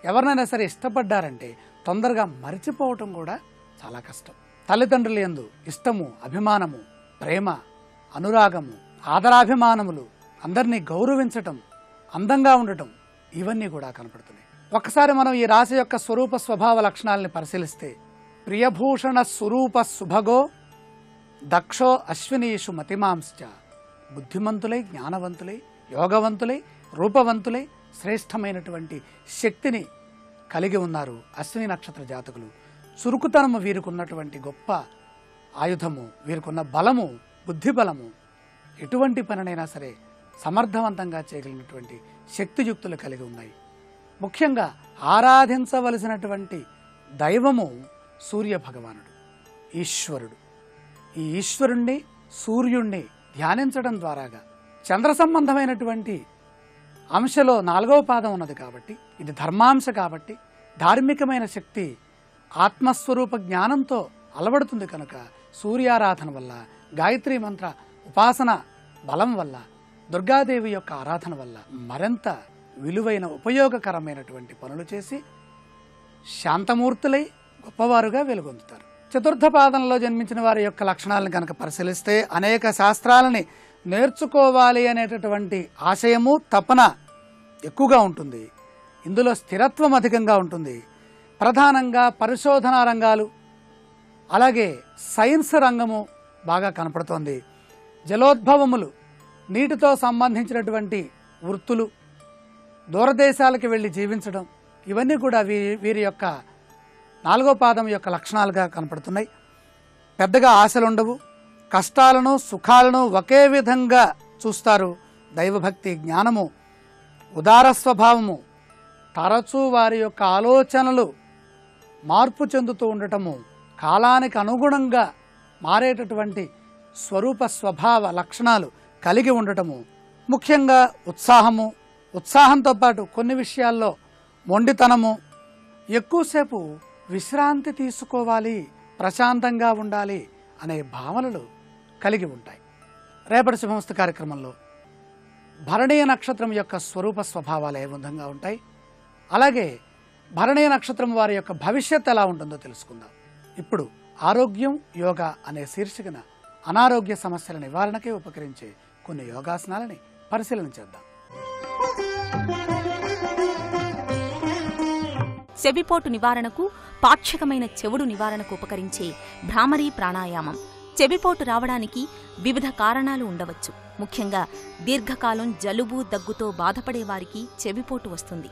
ఎవరినైనా సరే ఇష్టపడ్డారంటే తొందరగా మరిచిపోవటం కూడా చాలా కష్టం. తల్లిదండ్రుల యందు ఇష్టము, అభిమానము, ప్రేమ, అనురాగము, ఆదరాభిమానములు, అందరినీ గౌరవించటం, అందంగా ఉండటం, ఇవన్నీ కూడా కనపడుతున్నాయి. ఒకసారి మనం ఈ రాశి యొక్క స్వరూప స్వభావ లక్షణాలని పరిశీలిస్తే ప్రియభూషణ స్వరూప శుభగో దక్షో అశ్వినీషు మతిమాంశ్చ, బుద్ధిమంతులై, జ్ఞానవంతులై, యోగవంతులై, రూపవంతులై, శ్రేష్టమైనటువంటి శక్తిని కలిగి ఉన్నారు అశ్విని నక్షత్ర జాతకులు. చురుకుతనము వీరికున్నటువంటి గొప్ప ఆయుధము, వీరికున్న బలము, బుద్ధి బలము, ఎటువంటి పనినైనా సరే సమర్థవంతంగా చేయగలిగినటువంటి శక్తియుక్తులు కలిగి ఉన్నాయి. ముఖ్యంగా ఆరాధించవలసినటువంటి దైవము సూర్య భగవానుడు, ఈశ్వరుడు. ఈ ఈశ్వరుణ్ణి, సూర్యుణ్ణి ధ్యానించడం ద్వారాగా చంద్ర సంబంధమైనటువంటి అంశలో 4వ పాదం ఉన్నది కాబట్టి, ఇది ధర్మాంశ కాబట్టి ధార్మికమైన శక్తి ఆత్మస్వరూప జ్ఞానంతో అలవడుతుంది కనుక సూర్యారాధన వల్ల, గాయత్రీ మంత్ర ఉపాసన బలం వల్ల, దుర్గాదేవి యొక్క ఆరాధన వల్ల మరింత విలువైన ఉపయోగకరమైనటువంటి పనులు చేసి శాంతమూర్తులై గొప్పవారుగా వెలుగొందుతారు. చతుర్థ పాదంలో జన్మించిన వారి యొక్క లక్షణాలను కనుక పరిశీలిస్తే అనేక శాస్త్రాలని నేర్చుకోవాలి అనేటటువంటి ఆశయము, తపన ఎక్కువగా ఉంటుంది. ఇందులో స్థిరత్వం అధికంగా ఉంటుంది. ప్రధానంగా పరిశోధనా రంగాలు, అలాగే సైన్స్ రంగము బాగా కనపడుతోంది. జలోద్భవములు, నీటితో సంబంధించినటువంటి వృత్తులు, దూరదేశాలకు వెళ్ళి జీవించడం, ఇవన్నీ కూడా వీరి యొక్క 4వ పాదం యొక్క లక్షణాలుగా కనపడుతున్నాయి. పెద్దగా ఆశలుండవు. కష్టాలను, సుఖాలను ఒకే విధంగా చూస్తారు. దైవభక్తి, జ్ఞానము, ఉదార స్వభావము, తరచూ వారి యొక్క ఆలోచనలు మార్పు చెందుతూ ఉండటము, కాలానికి అనుగుణంగా మారేటటువంటి స్వరూప స్వభావ లక్షణాలు కలిగి ఉండటము, ముఖ్యంగా ఉత్సాహము, ఉత్సాహంతో పాటు కొన్ని విషయాల్లో మొండితనము, ఎక్కువసేపు విశ్రాంతి తీసుకోవాలి, ప్రశాంతంగా ఉండాలి అనే భావనలు కలిగి ఉంటాయి. రేపటి శుభమస్తు కార్యక్రమంలో భరణీయ నక్షత్రం యొక్క స్వరూప స్వభావాలు ఏ విధంగా ఉంటాయి, అలాగే భరణీయ నక్షత్రం వారి యొక్క భవిష్యత్తు ఎలా ఉంటుందో తెలుసుకుందాం. ఇప్పుడు ఆరోగ్యం యోగా అనే శీర్షికన అనారోగ్య సమస్యల నివారణకే ఉపకరించే కొన్ని యోగాసనాలని పరిశీలన చేద్దాం. చెవిపోటు నివారణకు, పాక్షికమైన చెవుడు నివారణకు ఉపకరించే భ్రామరీ ప్రాణాయామం. చెవిపోటు రావడానికి వివిధ కారణాలు ఉండవచ్చు. ముఖ్యంగా దీర్ఘకాలం జలుబు, దగ్గుతో బాధపడేవారికి చెవిపోటు వస్తుంది.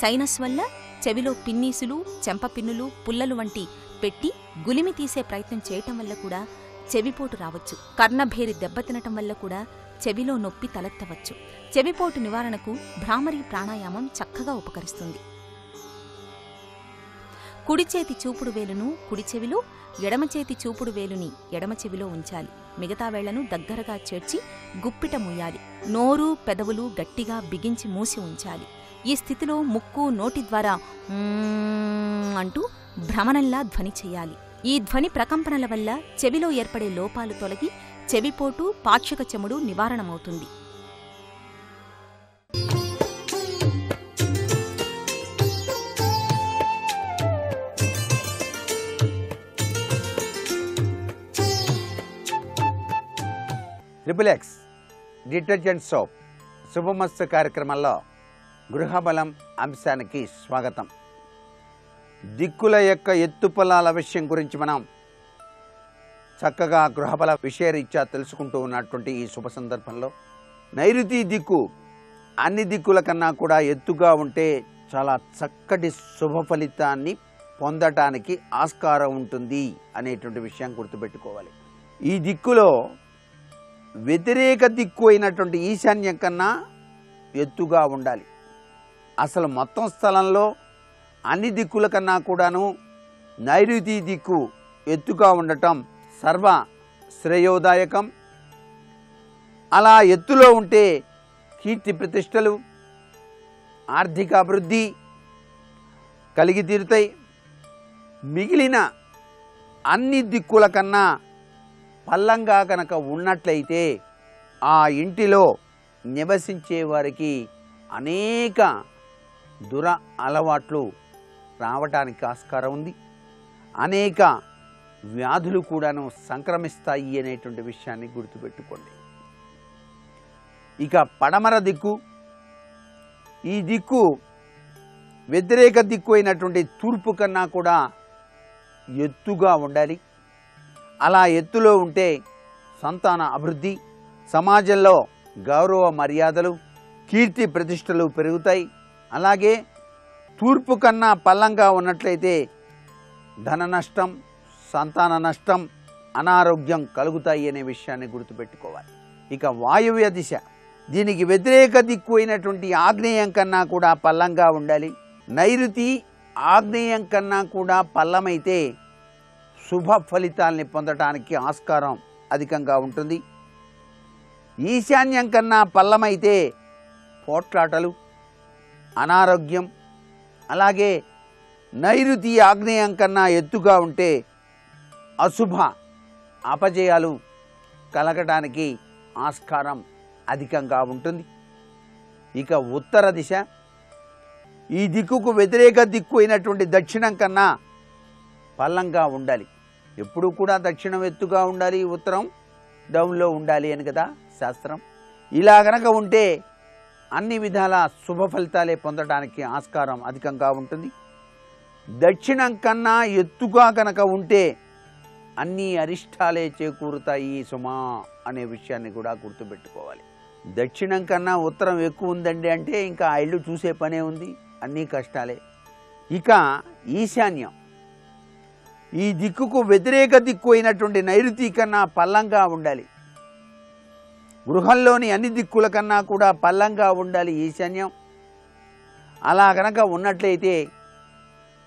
సైనస్ వల్ల చెవిలో పిన్నీసులు, చెంపపిన్నులు, పుల్లలు వంటి పెట్టి గులిమి తీసే ప్రయత్నం చేయటం వల్ల కూడా చెవిపోటు రావచ్చు. కర్ణభేరి దెబ్బతినటం వల్ల కూడా చెవిలో నొప్పి తలెత్తవచ్చు. చెవిపోటు నివారణకు భ్రామరీ ప్రాణాయామం చక్కగా ఉపకరిస్తుంది. కుడి చేతి చూపుడు వేలును కుడి చెవిలో, ఎడమ చేతి చూపుడు వేలుని ఎడమ చెవిలో ఉంచాలి. మిగతా వేళ్లను దగ్గరగా చేర్చి గుప్పిట మూయాలి. నోరు, పెదవులు గట్టిగా బిగించి మూసి ఉంచాలి. ఈ స్థితిలో ముక్కు, నోటి ద్వారా అంటూ భ్రమణంలా ధ్వని చేయాలి. ఈ ధ్వని ప్రకంపనల వల్ల చెవిలో ఏర్పడే లోపాలు తొలగి చెవిపోటు, పాక్షిక చెముడు నివారణమవుతుంది. XXX డిటర్జెంట్ సోప్ శుభమస్తు కార్యక్రమంలో గృహబలం అంశానికి స్వాగతం. దిక్కుల యొక్క ఎత్తుపలాల విషయం గురించి మనం చక్కగా గృహబల విషయరీత్యా తెలుసుకుంటూ ఉన్నటువంటి ఈ శుభ సందర్భంలో నైరుతి దిక్కు అన్ని దిక్కుల కన్నా కూడా ఎత్తుగా ఉంటే చాలా చక్కటి శుభ ఫలితాన్ని పొందటానికి ఆస్కారం ఉంటుంది అనేటువంటి విషయం గుర్తుపెట్టుకోవాలి. ఈ దిక్కులో వ్యతిరేక దిక్కు అయినటువంటి ఈశాన్యం కన్నా ఎత్తుగా ఉండాలి. అసలు మొత్తం స్థలంలో అన్ని దిక్కుల కన్నా కూడాను నైరుతి దిక్కు ఎత్తుగా ఉండటం సర్వ శ్రేయోదాయకం. అలా ఎత్తులో ఉంటే కీర్తి ప్రతిష్టలు, ఆర్థిక అభివృద్ధి కలిగి తీరుతాయి. మిగిలిన అన్ని దిక్కుల కన్నా పల్లంగా కనుక ఉన్నట్లయితే ఆ ఇంటిలో నివసించే వారికి అనేక దుర అలవాట్లు రావడానికి ఆస్కారం ఉంది. అనేక వ్యాధులు కూడాను సంక్రమిస్తాయి అనేటువంటి విషయాన్ని గుర్తుపెట్టుకోండి. ఇక పడమర దిక్కు, ఈ దిక్కు వ్యతిరేక దిక్కు అయినటువంటి తూర్పు కన్నా కూడా ఎత్తుగా ఉండాలి. అలా ఎత్తులో ఉంటే సంతాన అభివృద్ధి, సమాజంలో గౌరవ మర్యాదలు, కీర్తి ప్రతిష్టలు పెరుగుతాయి. అలాగే తూర్పు కన్నా పల్లంగా ఉన్నట్లయితే ధన నష్టం, సంతాన నష్టం, అనారోగ్యం కలుగుతాయి అనే విషయాన్ని గుర్తుపెట్టుకోవాలి. ఇక వాయువ్య దిశ, దీనికి వ్యతిరేక దిక్కు అయినటువంటి ఆగ్నేయం కన్నా కూడా పల్లంగా ఉండాలి. నైరుతి ఆగ్నేయం కన్నా కూడా పల్లమైతే శుభ ఫలితాల్ని పొందడానికి ఆస్కారం అధికంగా ఉంటుంది. ఈశాన్యం కన్నా పల్లమైతే పోట్లాటలు, అనారోగ్యం, అలాగే నైరుతి ఆగ్నేయం కన్నా ఎత్తుగా ఉంటే అశుభ అపజయాలు కలగడానికి ఆస్కారం అధికంగా ఉంటుంది. ఇక ఉత్తర దిశ, ఈ దిక్కుకు వ్యతిరేక దిక్కు అయినటువంటి దక్షిణం కన్నా పల్లంగా ఉండాలి. ఎప్పుడూ కూడా దక్షిణం ఎత్తుగా ఉండాలి, ఉత్తరం డౌన్లో ఉండాలి అని కదా శాస్త్రం. ఇలా గనక ఉంటే అన్ని విధాల శుభ ఫలితాలే పొందడానికి ఆస్కారం అధికంగా ఉంటుంది. దక్షిణం కన్నా ఎత్తుగా కనుక ఉంటే అన్ని అరిష్టాలే చేకూరుతాయి సుమా అనే విషయాన్ని కూడా గుర్తుపెట్టుకోవాలి. దక్షిణం కన్నా ఉత్తరం ఎక్కువ ఉందండి అంటే ఇంకా ఆ ఇల్లు చూసే పనే ఉంది, అన్నీ కష్టాలే. ఇక ఈశాన్యం, ఈ దిక్కుకు వ్యతిరేక దిక్కు అయినటువంటి నైరుతి కన్నా పల్లంగా ఉండాలి. గృహంలోని అన్ని దిక్కుల కన్నా కూడా పల్లంగా ఉండాలి ఈశాన్యం. అలా కనుక ఉన్నట్లయితే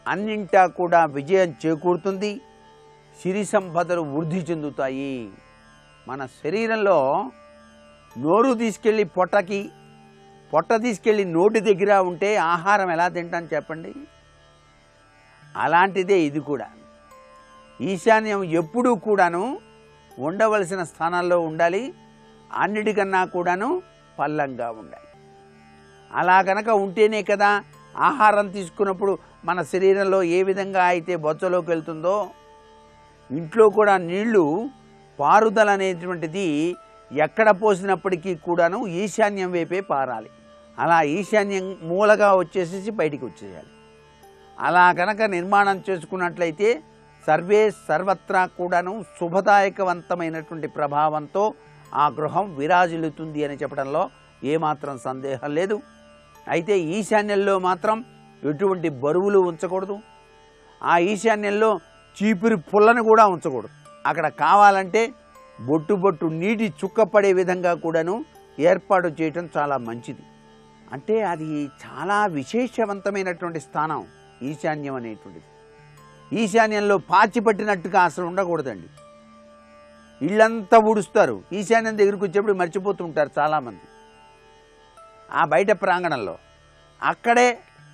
అన్నింటా కూడా విజయం చేకూరుతుంది, సిరి సంపదలు వృద్ధి చెందుతాయి. మన శరీరంలో నోరు తీసుకెళ్ళి పొట్టకి, పొట్ట తీసుకెళ్ళి నోటి దగ్గర ఉంటే ఆహారం ఎలా తింటాను చెప్పండి? అలాంటిదే ఇది కూడా. ఈశాన్యం ఎప్పుడూ కూడాను ఉండవలసిన స్థానాల్లో ఉండాలి, అన్నిటికన్నా కూడాను పల్లంగా ఉండాలి. అలా కనుక ఉంటేనే కదా ఆహారం తీసుకున్నప్పుడు మన శరీరంలో ఏ విధంగా అయితే బొచ్చలోకి వెళ్తుందో ఇంట్లో కూడా నీళ్లు పారుదల అనేటువంటిది ఎక్కడ పోసినప్పటికీ కూడాను ఈశాన్యం వైపే పారాలి. అలా ఈశాన్యం మూలగా వచ్చేసేసి బయటికి వచ్చేయాలి. అలా కనుక నిర్మాణం చేసుకున్నట్లయితే సర్వే సర్వత్రా కూడాను శుభదాయకవంతమైనటువంటి ప్రభావంతో ఆ గృహం విరాజిల్లుతుంది అని చెప్పడంలో ఏమాత్రం సందేహం లేదు. అయితే ఈశాన్యంలో మాత్రం ఎటువంటి బరువులు ఉంచకూడదు. ఆ ఈశాన్యంలో చీపురి పుల్లను కూడా ఉంచకూడదు. అక్కడ కావాలంటే బొట్టు బొట్టు నీటి చుక్కపడే విధంగా కూడాను ఏర్పాటు చేయటం చాలా మంచిది. అంటే అది చాలా విశేషవంతమైనటువంటి స్థానం ఈశాన్యం అనేటువంటిది. ఈశాన్యంలో పాచి పట్టినట్టుగా అసలు ఉండకూడదండి. ఇళ్ళంతా ఊడుస్తారు, ఈశాన్యం దగ్గరికి వచ్చేప్పుడు మర్చిపోతుంటారు చాలామంది. ఆ బయట ప్రాంగణంలో అక్కడే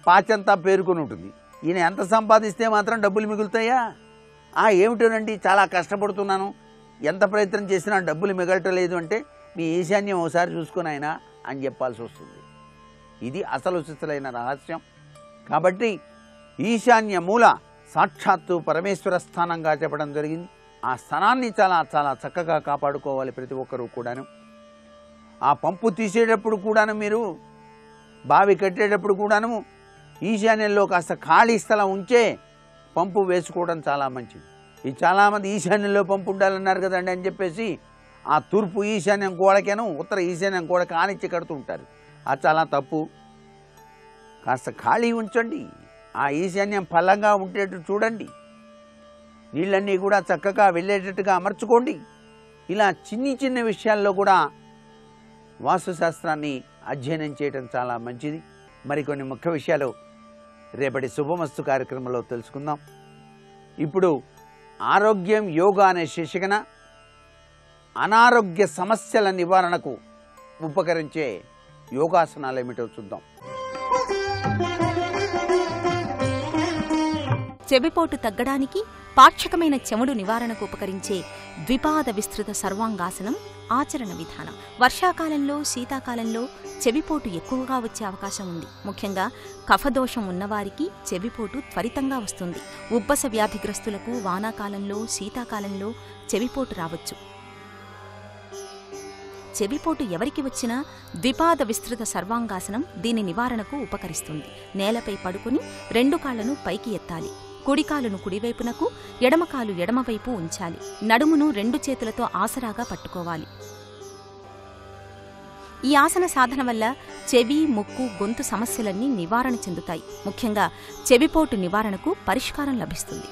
పాచంతా పేరుకొని ఉంటుంది. ఈయన ఎంత సంపాదిస్తే మాత్రం డబ్బులు మిగులుతాయా? ఏమిటోనండి చాలా కష్టపడుతున్నాను, ఎంత ప్రయత్నం చేసినా డబ్బులు మిగలటలేదు అంటే మీ ఈశాన్యం ఒకసారి చూసుకొని ఆయన అని చెప్పాల్సి వస్తుంది. ఇది అసలు సిసలైన రహస్యం. కాబట్టి ఈశాన్య మూల సాక్షాత్తు పరమేశ్వర స్థానంగా చెప్పడం జరిగింది. ఆ స్థానాన్ని చాలా చాలా చక్కగా కాపాడుకోవాలి ప్రతి ఒక్కరూ కూడాను. ఆ పంపు తీసేటప్పుడు కూడాను, మీరు బావి కట్టేటప్పుడు కూడాను ఈశాన్యంలో కాస్త ఖాళీ స్థలం ఉంచే పంపు వేసుకోవడం చాలా మంచిది. ఈ చాలామంది ఈశాన్యంలో పంపు ఉండాలన్నారు కదండి అని చెప్పేసి ఆ తూర్పు ఈశాన్యం గోడకేను ఉత్తర ఈశాన్యం గోడ కానిచ్చి కడుతుంటారు. అది చాలా తప్పు. కాస్త ఖాళీ ఉంచండి, ఆ ఈశాన్యం పల్లంగా ఉండేట్టు చూడండి, నీళ్ళన్నీ కూడా చక్కగా వెళ్ళేటట్టుగా అమర్చుకోండి. ఇలా చిన్ని చిన్న విషయాల్లో కూడా వాస్తుశాస్త్రాన్ని అధ్యయనం చేయడం చాలా మంచిది. మరికొన్ని ముఖ్య విషయాలు రేపటి శుభమస్తు కార్యక్రమంలో తెలుసుకుందాం. ఇప్పుడు ఆరోగ్యం యోగా అనే శీర్షికన అనారోగ్య సమస్యల నివారణకు ఉపకరించే యోగాసనాలు ఏమిటో చూద్దాం. చెవిపోటు తగ్గడానికి పాక్షికమైన చెముడు నివారణకు ఉపకరించే ద్విపాద విస్తృత సర్వాంగాసనం ఆచరణ విధానం. వర్షాకాలంలో, శీతాకాలంలో చెవిపోటు ఎక్కువగా వచ్చే అవకాశం ఉంది. ముఖ్యంగా కఫదోషం ఉన్నవారికి చెవిపోటు త్వరితంగా వస్తుంది. ఉబ్బస వ్యాధిగ్రస్తులకు వానాకాలంలో, శీతాకాలంలో చెవిపోటు రావచ్చు. చెవిపోటు ఎవరికి వచ్చినా ద్విపాద విస్తృత సర్వాంగాసనం దీని నివారణకు ఉపకరిస్తుంది. నేలపై పడుకుని 2 కాళ్లను పైకి ఎత్తాలి. కుడికాలును కుడివైపునకు, ఎడమకాలు ఎడమవైపు ఉంచాలి. నడుమును 2 చేతులతో ఆసరాగా పట్టుకోవాలి. ఈ ఆసన సాధన వల్ల చెవి, ముక్కు, గొంతు సమస్యలన్నీ నివారణ చెందుతాయి. ముఖ్యంగా చెవిపోటు నివారణకు పరిష్కారం లభిస్తుంది.